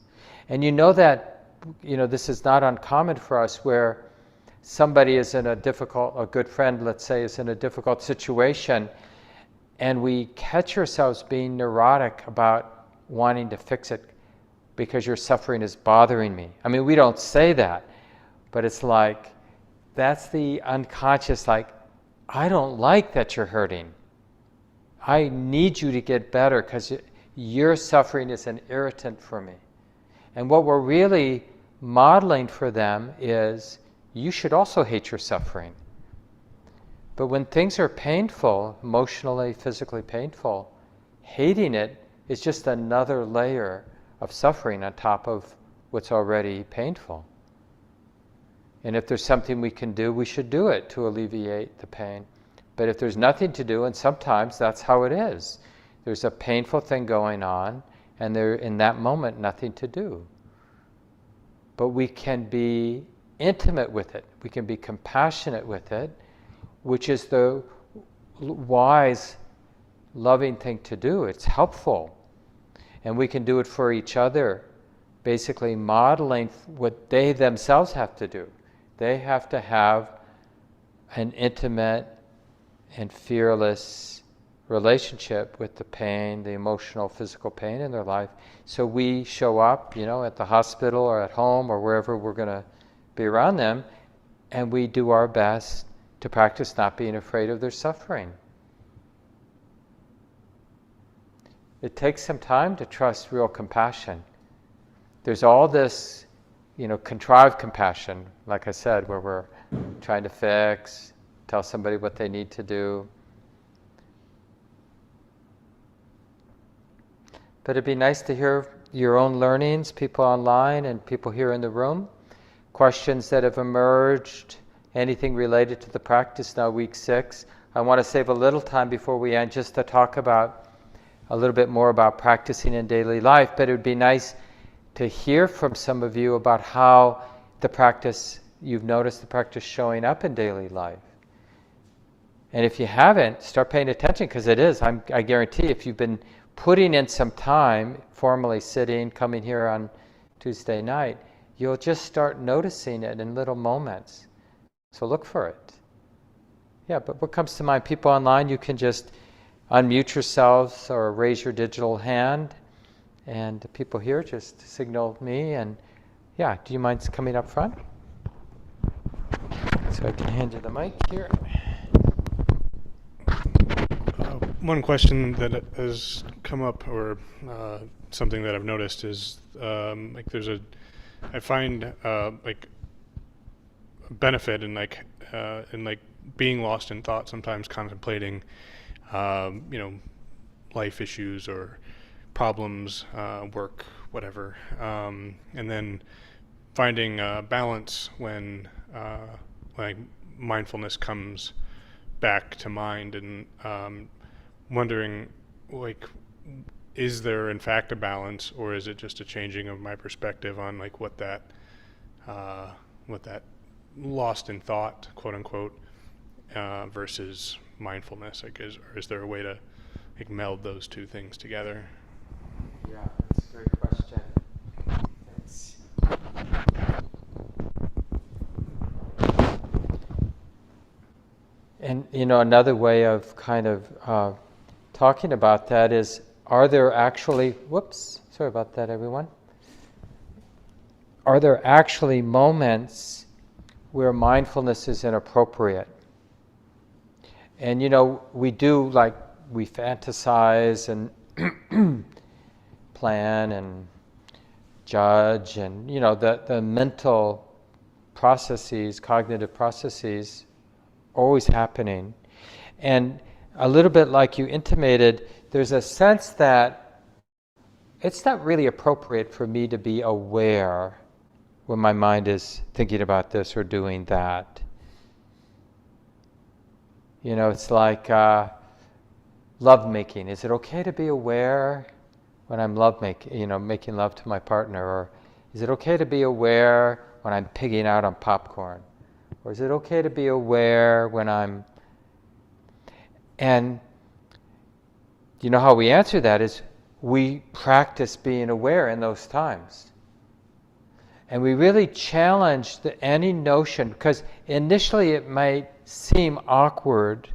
And this is not uncommon for us, where somebody is in a good friend, let's say, is in a difficult situation, and we catch ourselves being neurotic about wanting to fix it because your suffering is bothering me. I mean, we don't say that, but it's like, that's the unconscious, like, I don't like that you're hurting. I need you to get better because your suffering is an irritant for me. And what we're really modeling for them is, you should also hate your suffering. But when things are painful, emotionally, physically painful, hating it is just another layer of suffering on top of what's already painful. And if there's something we can do, we should do it to alleviate the pain. But if there's nothing to do, and sometimes that's how it is, there's a painful thing going on, and there, in that moment, nothing to do. But we can be intimate with it. We can be compassionate with it, which is the wise, loving thing to do. It's helpful. And we can do it for each other, basically modeling what they themselves have to do. They have to have an intimate and fearless relationship with the pain, the emotional, physical pain in their life. So we show up, at the hospital or at home or wherever we're going to be around them, and we do our best to practice not being afraid of their suffering. It takes some time to trust real compassion. There's all this, contrived compassion, like I said, where we're trying to fix, tell somebody what they need to do. But it'd be nice to hear your own learnings, people online and people here in the room, questions that have emerged, anything related to the practice now, week 6. I want to save a little time before we end just to talk about a little bit more about practicing in daily life, but it would be nice to hear from some of you about how the practice, you've noticed the practice showing up in daily life. And if you haven't, start paying attention, because it is. I guarantee if you've been putting in some time, formally sitting, coming here on Tuesday night, you'll just start noticing it in little moments. So look for it. Yeah, but what comes to mind? People online, you can just unmute yourselves or raise your digital hand. And the people here, just signal me. And yeah, do you mind coming up front? So I can hand you the mic here. One question that has come up, or something that I've noticed, is I find benefit in being lost in thought, sometimes contemplating life issues or problems, work, whatever, and then finding balance when mindfulness comes back to mind, and wondering, is there in fact a balance, or is it just a changing of my perspective on what that lost in thought, quote unquote, versus mindfulness? Is there a way to meld those two things together? Yeah, that's a great question. Thanks. And another way of kind of talking about that is, are there actually, sorry about that, everyone. Are there actually moments where mindfulness is inappropriate? And we do, we fantasize and plan and judge, and the mental processes, cognitive processes, always happening. And a little bit like you intimated, there's a sense that it's not really appropriate for me to be aware when my mind is thinking about this or doing that. It's like lovemaking. Is it okay to be aware when I'm making love to my partner? Or is it okay to be aware when I'm pigging out on popcorn? Or is it okay to be aware when I'm... And how we answer that is, we practice being aware in those times. And we really challenge any notion, because initially it might seem awkward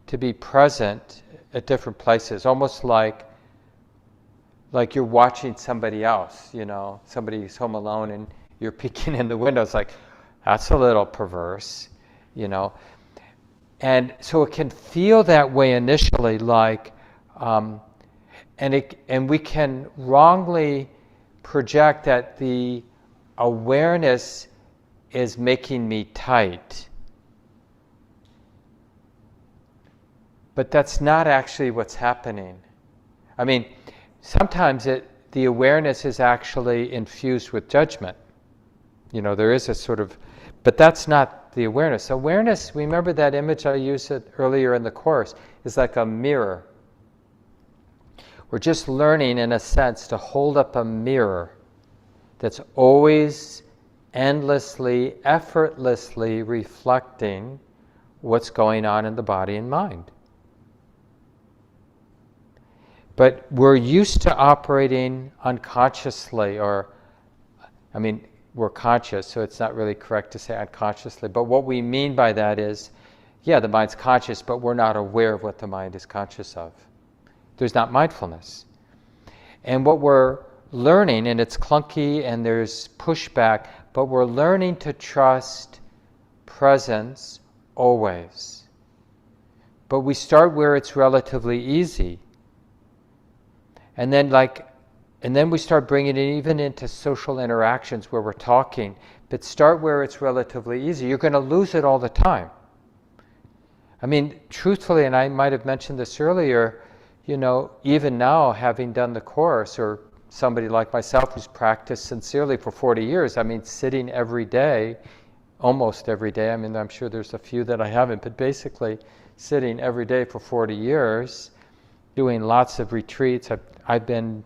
to be present at different places, almost like you're watching somebody else, somebody's home alone and you're peeking in the window. It's like, that's a little perverse, And so it can feel that way initially, like And we can wrongly project that the awareness is making me tight. But that's not actually what's happening. I mean, sometimes the awareness is actually infused with judgment. There is a sort of, but that's not the awareness. Awareness, remember that image I used earlier in the course, is like a mirror. We're just learning, in a sense, to hold up a mirror that's always, endlessly, effortlessly reflecting what's going on in the body and mind. But we're used to operating unconsciously, we're conscious, so it's not really correct to say unconsciously. But what we mean by that is, the mind's conscious, but we're not aware of what the mind is conscious of. There's not mindfulness. And what we're learning, and it's clunky and there's pushback, but we're learning to trust presence always. But we start where it's relatively easy. And then we start bringing it even into social interactions where we're talking. But start where it's relatively easy. You're going to lose it all the time. Truthfully, and I might have mentioned this earlier, even now, having done the course, or somebody like myself who's practiced sincerely for 40 years, sitting every day, almost every day. I'm sure there's a few that I haven't, but basically sitting every day for 40 years, doing lots of retreats. I've been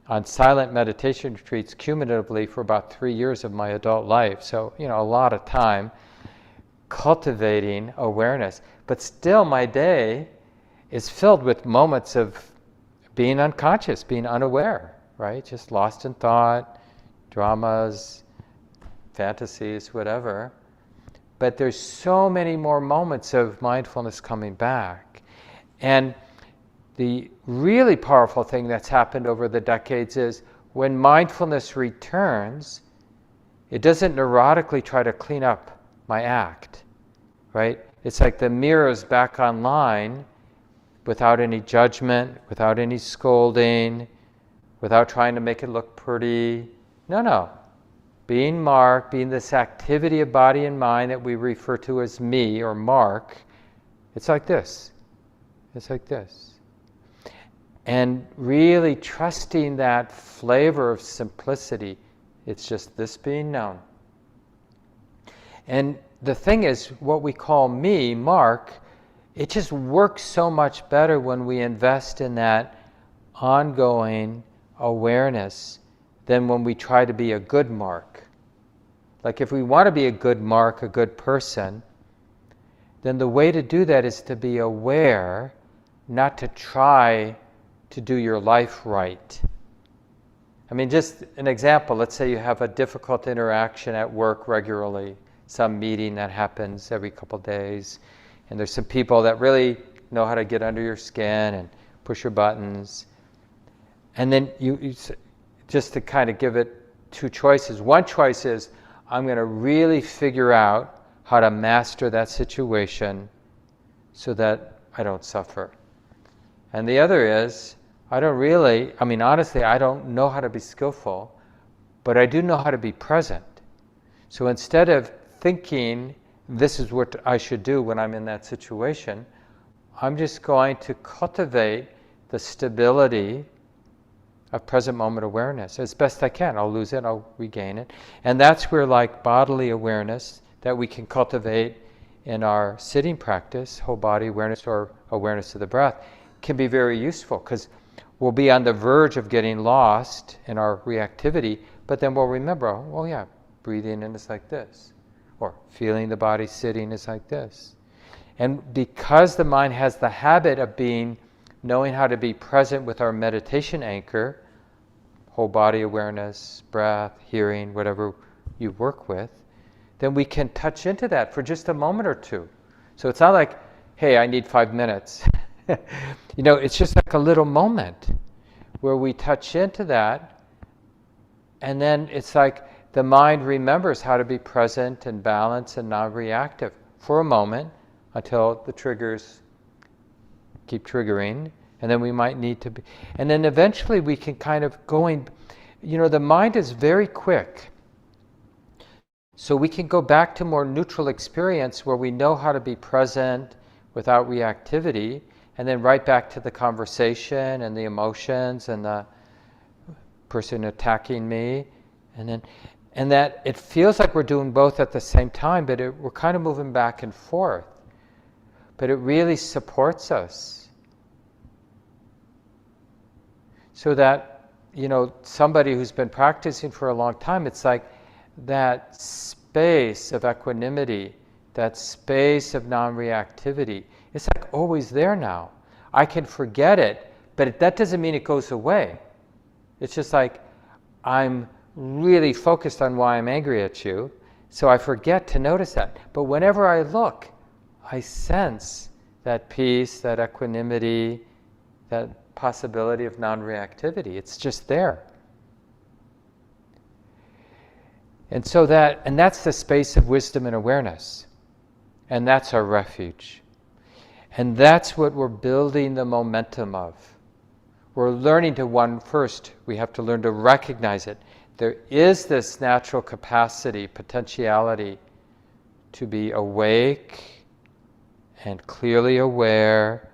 on silent meditation retreats cumulatively for about 3 years of my adult life. So, a lot of time cultivating awareness. But still, my day is filled with moments of being unconscious, being unaware, right? Just lost in thought, dramas, fantasies, whatever. But there's so many more moments of mindfulness coming back. And the really powerful thing that's happened over the decades is when mindfulness returns, it doesn't neurotically try to clean up my act, right? It's like the mirror's back online without any judgment, without any scolding, without trying to make it look pretty. No. Being Mark, being this activity of body and mind that we refer to as me or Mark, it's like this. It's like this. And really trusting that flavor of simplicity. It's just this being known. And the thing is, what we call me, Mark, it just works so much better when we invest in that ongoing awareness than when we try to be a good Mark. Like if we want to be a good Mark, a good person, then the way to do that is to be aware, not to try to do your life right. Just an example, let's say you have a difficult interaction at work regularly, some meeting that happens every couple days, and there's some people that really know how to get under your skin and push your buttons. And then you just to kind of give it two choices. One choice is, I'm going to really figure out how to master that situation so that I don't suffer. And the other is, honestly, I don't know how to be skillful, but I do know how to be present. So instead of thinking this is what I should do when I'm in that situation, I'm just going to cultivate the stability of present moment awareness as best I can. I'll lose it, I'll regain it. And that's where bodily awareness that we can cultivate in our sitting practice, whole body awareness or awareness of the breath, can be very useful because we'll be on the verge of getting lost in our reactivity, but then we'll remember, breathing in is like this, or feeling the body sitting is like this. And because the mind has the habit of knowing how to be present with our meditation anchor, whole body awareness, breath, hearing, whatever you work with, then we can touch into that for just a moment or two. So it's not like, hey, I need 5 minutes. It's just like a little moment where we touch into that, and then it's like the mind remembers how to be present and balanced and non-reactive for a moment until the triggers keep triggering, And then we might need to be, and then eventually we can kind of the mind is very quick. So we can go back to more neutral experience where we know how to be present without reactivity, and then right back to the conversation and the emotions and the person attacking me. And that it feels like we're doing both at the same time, but we're kind of moving back and forth. But it really supports us. So that, somebody who's been practicing for a long time, it's like that space of equanimity, that space of non-reactivity, it's like always there now. I can forget it, but that doesn't mean it goes away. It's just like I'm really focused on why I'm angry at you, so I forget to notice that. But whenever I look, I sense that peace, that equanimity, that possibility of non-reactivity. It's just there. And that's the space of wisdom and awareness. And that's our refuge. And that's what we're building the momentum of. We're learning first, we have to learn to recognize it. There is this natural capacity, potentiality to be awake and clearly aware,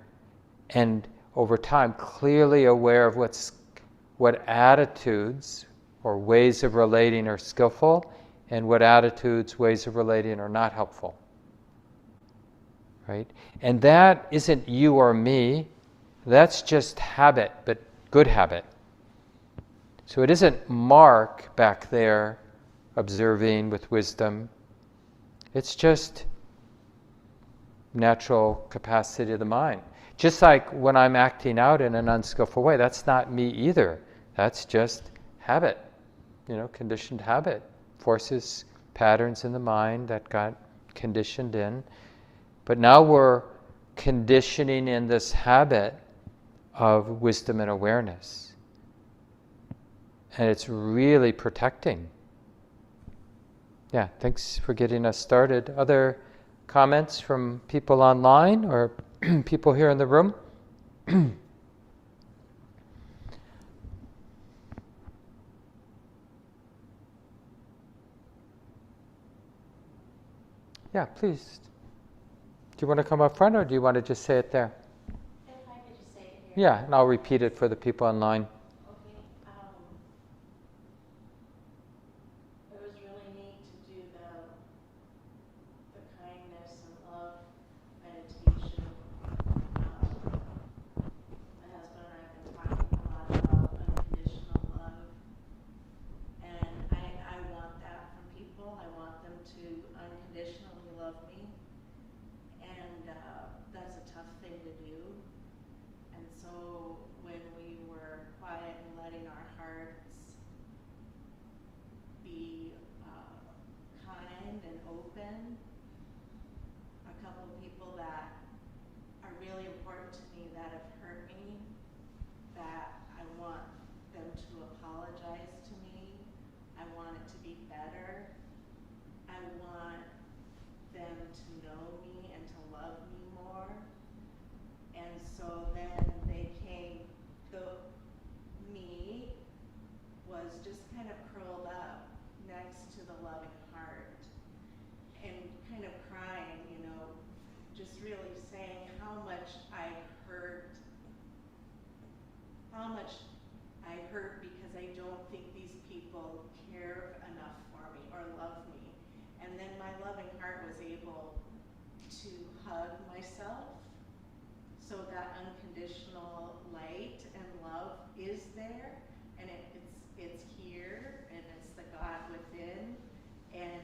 and over time clearly aware of what attitudes or ways of relating are skillful and what attitudes, ways of relating are not helpful. Right? And that isn't you or me, that's just habit, but good habit. So it isn't Mark back there observing with wisdom. It's just natural capacity of the mind. Just like when I'm acting out in an unskillful way, that's not me either. That's just habit, conditioned habit. Forces, patterns in the mind that got conditioned in. But now we're conditioning in this habit of wisdom and awareness. And it's really protecting. Yeah, thanks for getting us started. Other comments from people online or people here in the room? Yeah, please. Do you want to come up front or do you want to just say it there? If I could just say it here. Yeah, and I'll repeat it for the people online. Okay. It was really neat to do the kindness and love meditation. My husband and I have been talking a lot about unconditional love, and I want that from people. I want them to unconditionally love me, and that's a tough thing to do. And so when we were quiet and letting our hearts be kind and open, a couple of people that are really important to me that have hurt me, that I want them to apologize to me. I want it to be better. I want them to know me and to love me more. And so then they came, me was just kind of curled up next to the loving heart and kind of crying, just really saying how much I hurt because I don't think these people care enough for me or love me. And then my loving heart was able to hug myself, so that unconditional light and love is there, and it's here, and it's the God within, and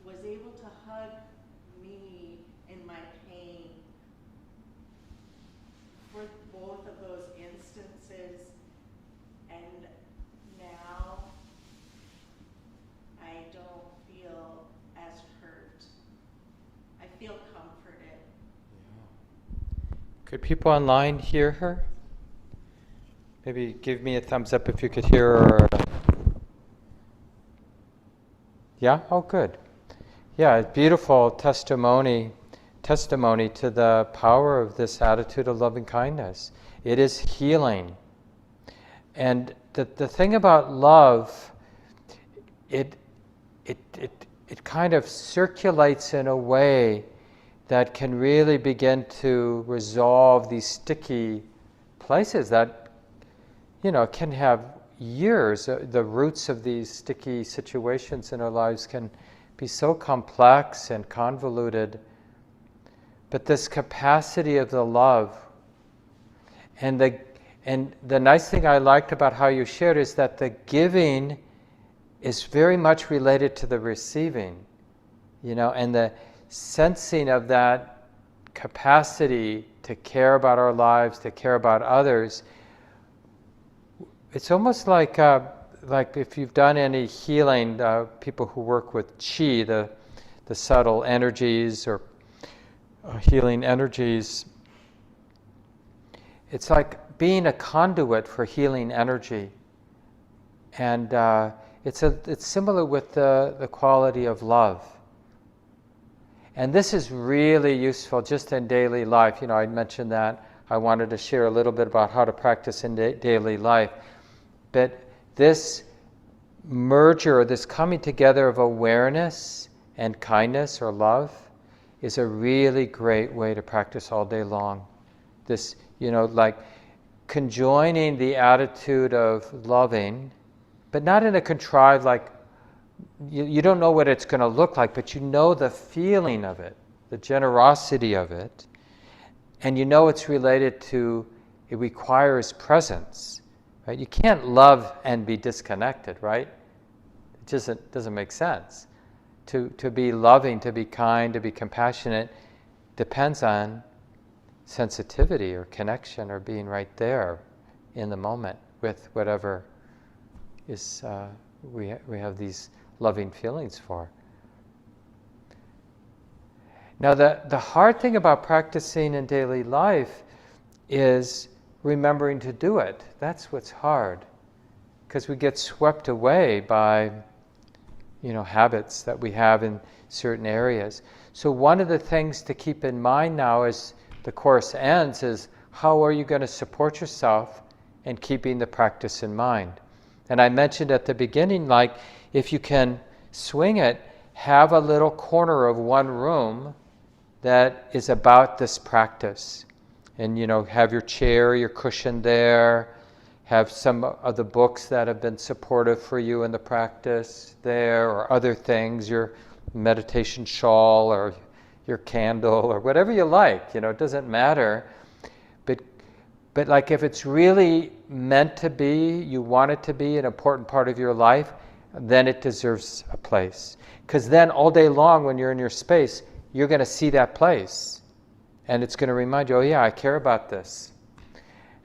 was able to hug me in my pain for both of those instances. And now I don't feel as hurt. I feel comforted. Could people online hear her? Maybe give me a thumbs up if you could hear her. Yeah? Oh, good. Yeah, beautiful testimony testimony to the power of this attitude of loving kindness. It is healing. And the thing about love, it kind of circulates in a way that can really begin to resolve these sticky places that, can have years. The roots of these sticky situations in our lives can be so complex and convoluted. But this capacity of the love, and the nice thing I liked about how you shared is that the giving is very much related to the receiving, and the sensing of that capacity to care about our lives, to care about others. It's almost like if you've done any healing, people who work with qi, the subtle energies or healing energies, it's like being a conduit for healing energy. And it's similar with the quality of love. And this is really useful just in daily life. I mentioned that I wanted to share a little bit about how to practice in daily life. But this merger, this coming together of awareness and kindness or love is a really great way to practice all day long. This, like conjoining the attitude of loving, but not in a contrived, like, you don't know what it's going to look like, but you know the feeling of it, the generosity of it, and it's related to, it requires presence, right? You can't love and be disconnected, right? It just doesn't make sense. To be loving, to be kind, to be compassionate depends on sensitivity or connection or being right there in the moment with whatever is we have these loving feelings for. Now the hard thing about practicing in daily life is remembering to do it. That's what's hard, because we get swept away by habits that we have in certain areas. So one of the things to keep in mind now as the course ends is, how are you going to support yourself in keeping the practice in mind? And I mentioned at the beginning, like, if you can swing it, have a little corner of one room that is about this practice. And, have your chair, your cushion there, have some of the books that have been supportive for you in the practice there, or other things, your meditation shawl or your candle or whatever you like, it doesn't matter. But like, if it's really meant to be, you want it to be an important part of your life, then it deserves a place. Because then all day long when you're in your space, you're going to see that place. And it's going to remind you, oh yeah, I care about this.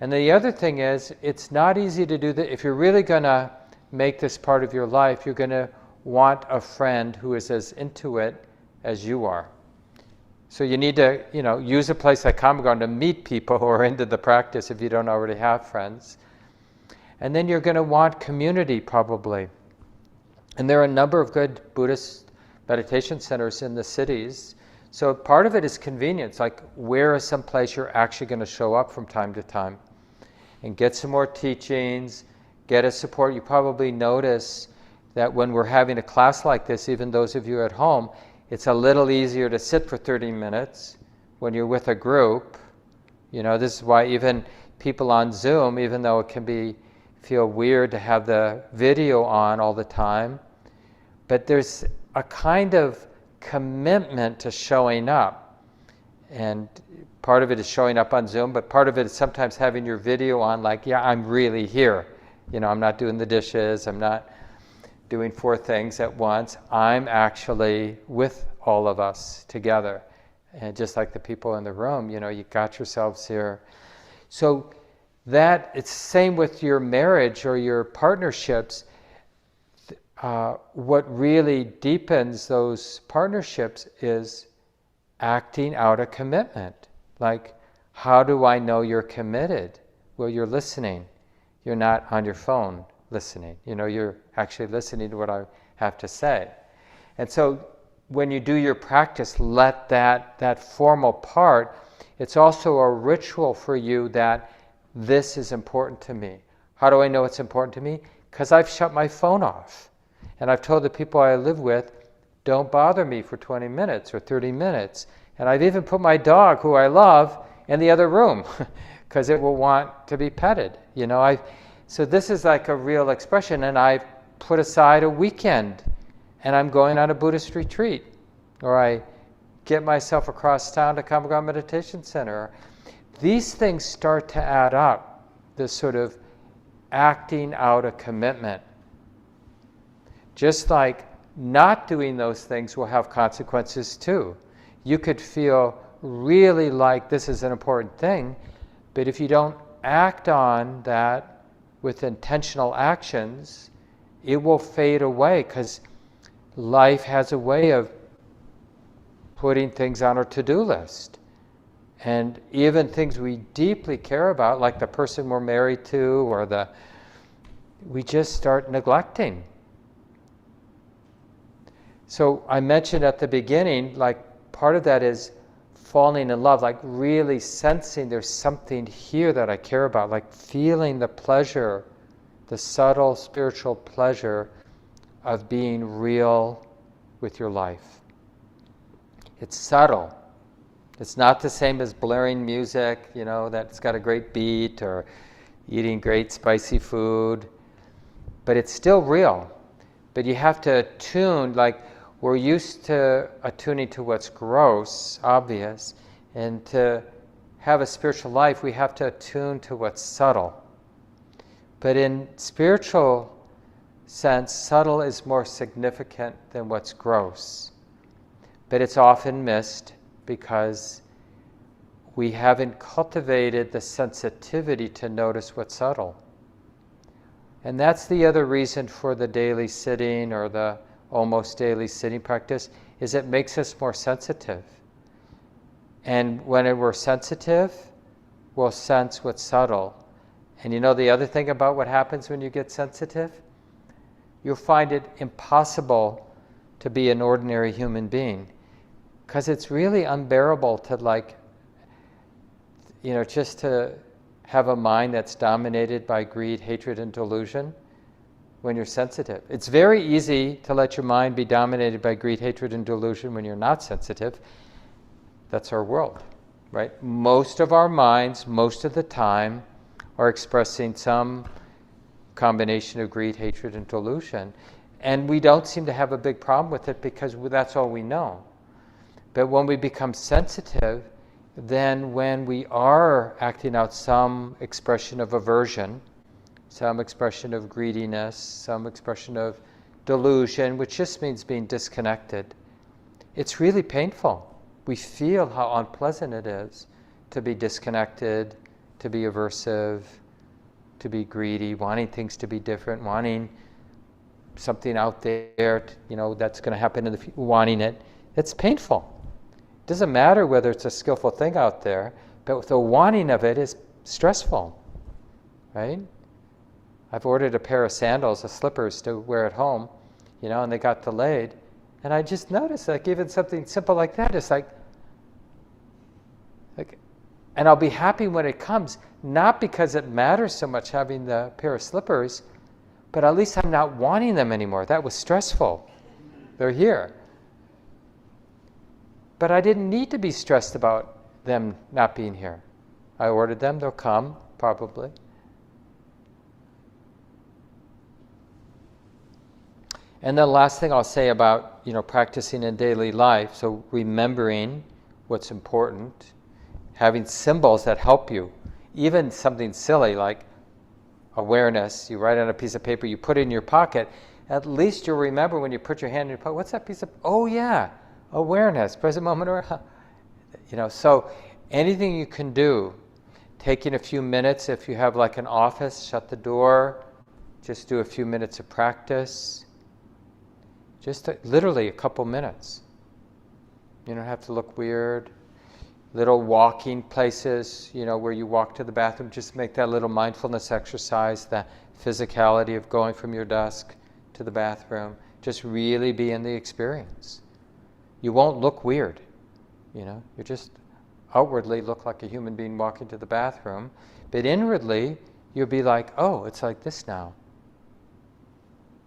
And the other thing is, it's not easy to do that. If you're really going to make this part of your life, you're going to want a friend who is as into it as you are. So you need to, use a place like Kamagon to meet people who are into the practice if you don't already have friends. And then you're going to want community probably. And there are a number of good Buddhist meditation centers in the cities. So part of it is convenience, like where is some place you're actually going to show up from time to time and get some more teachings, get a support. You probably notice that when we're having a class like this, even those of you at home, it's a little easier to sit for 30 minutes when you're with a group. This is why even people on Zoom, even though it can feel weird to have the video on all the time, but there's a kind of commitment to showing up. And part of it is showing up on Zoom, but part of it is sometimes having your video on, like, yeah, I'm really here. I'm not doing the dishes, I'm not doing 4 things at once. I'm actually with all of us together. And just like the people in the room, you got yourselves here. So that, it's the same with your marriage or your partnerships. What really deepens those partnerships is acting out a commitment. Like, how do I know you're committed? Well, you're listening. You're not on your phone listening. You're actually listening to what I have to say. And so when you do your practice, let that formal part, it's also a ritual for you that this is important to me. How do I know it's important to me? Because I've shut my phone off. And I've told the people I live with, don't bother me for 20 minutes or 30 minutes. And I've even put my dog, who I love, in the other room because it will want to be petted. So this is like a real expression, and I've put aside a weekend and I'm going on a Buddhist retreat, or I get myself across town to Kamagon Meditation Center. These things start to add up, this sort of acting out a commitment. Just like not doing those things will have consequences too. You could feel really like this is an important thing, but if you don't act on that with intentional actions, it will fade away, because life has a way of putting things on our to-do list. And even things we deeply care about, like the person we're married to, or we just start neglecting. So I mentioned at the beginning, like part of that is falling in love, like really sensing there's something here that I care about, like feeling the pleasure, the subtle spiritual pleasure of being real with your life. It's subtle. It's not the same as blaring music, that's got a great beat, or eating great spicy food, but it's still real. But you have to attune, like we're used to attuning to what's gross, obvious, and to have a spiritual life, we have to attune to what's subtle. But in spiritual sense, subtle is more significant than what's gross. But it's often missed because we haven't cultivated the sensitivity to notice what's subtle. And that's the other reason for the daily sitting, or the almost daily sitting practice, is it makes us more sensitive. And when we're sensitive, we'll sense what's subtle. And the other thing about what happens when you get sensitive? You'll find it impossible to be an ordinary human being, because it's really unbearable to just to have a mind that's dominated by greed, hatred, and delusion when you're sensitive. It's very easy to let your mind be dominated by greed, hatred, and delusion when you're not sensitive. That's our world, right? Most of our minds, most of the time, are expressing some combination of greed, hatred, and delusion. And we don't seem to have a big problem with it because that's all we know. But when we become sensitive, then when we are acting out some expression of aversion, some expression of greediness, some expression of delusion, which just means being disconnected, it's really painful. We feel how unpleasant it is to be disconnected, to be aversive, to be greedy, wanting things to be different, wanting something out there, that's going to happen in the future, wanting it. It's painful. It doesn't matter whether it's a skillful thing out there, but the wanting of it is stressful, right? I've ordered a pair of sandals, of slippers to wear at home, and they got delayed. And I just noticed, even something simple like that, it's like, and I'll be happy when it comes, not because it matters so much having the pair of slippers, but at least I'm not wanting them anymore. That was stressful. They're here. But I didn't need to be stressed about them not being here. I ordered them, they'll come, probably. And the last thing I'll say about, practicing in daily life, so remembering what's important, having symbols that help you, even something silly like awareness, you write on a piece of paper, you put it in your pocket, at least you'll remember when you put your hand in your pocket, what's that piece of, oh yeah, awareness, present moment, or, so anything you can do, taking a few minutes, if you have like an office, shut the door, just do a few minutes of practice, just literally a couple minutes. You don't have to look weird. Little walking places, where you walk to the bathroom, just make that little mindfulness exercise, the physicality of going from your desk to the bathroom. Just really be in the experience. you won't look weird. You just outwardly look like a human being walking to the bathroom, but inwardly you'll be like, oh, it's like this now.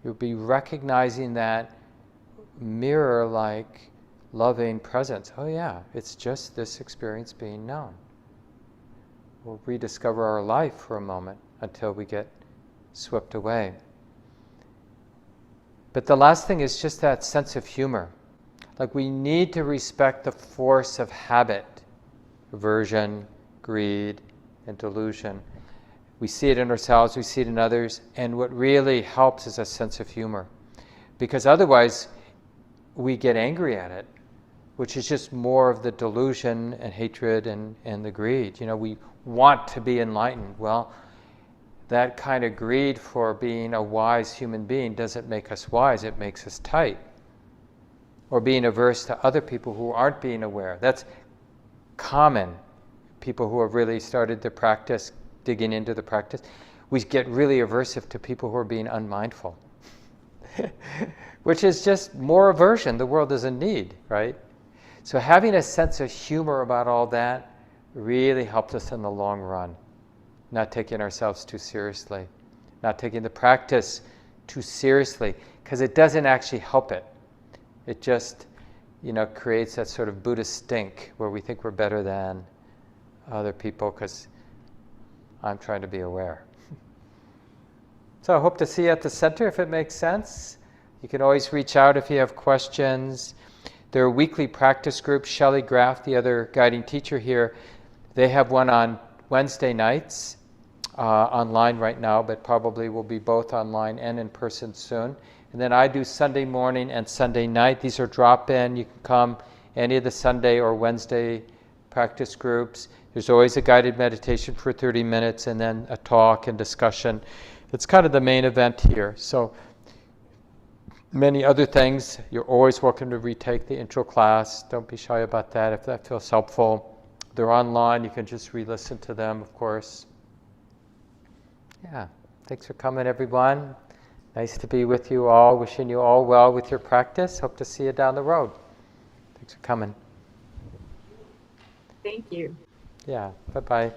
You'll be recognizing that mirror-like loving presence. Oh yeah, it's just this experience being known. We'll rediscover our life for a moment until we get swept away. But the last thing is just that sense of humor. Like, we need to respect the force of habit, aversion, greed, and delusion. We see it in ourselves, we see it in others, and what really helps is a sense of humor. Because otherwise, we get angry at it, which is just more of the delusion and hatred and the greed. We want to be enlightened. Well, that kind of greed for being a wise human being doesn't make us wise, it makes us tight. Or being averse to other people who aren't being aware. That's common. People who have really started the practice, digging into the practice, we get really aversive to people who are being unmindful. Which is just more aversion the world doesn't need, right? So having a sense of humor about all that really helps us in the long run. Not taking ourselves too seriously. Not taking the practice too seriously, because it doesn't actually help it. It just, creates that sort of Buddhist stink where we think we're better than other people because I'm trying to be aware. So I hope to see you at the center if it makes sense. You can always reach out if you have questions. There are weekly practice groups. Shelley Graff, the other guiding teacher here, they have one on Wednesday nights, online right now, but probably will be both online and in person soon. And then I do Sunday morning and Sunday night. These are drop-in. You can come any of the Sunday or Wednesday practice groups. There's always a guided meditation for 30 minutes and then a talk and discussion. It's kind of the main event here. So many other things. You're always welcome to retake the intro class. Don't be shy about that if that feels helpful. They're online. You can just re-listen to them, of course. Yeah. Thanks for coming, everyone. Nice to be with you all. Wishing you all well with your practice. Hope to see you down the road. Thanks for coming. Thank you. Yeah. Bye-bye.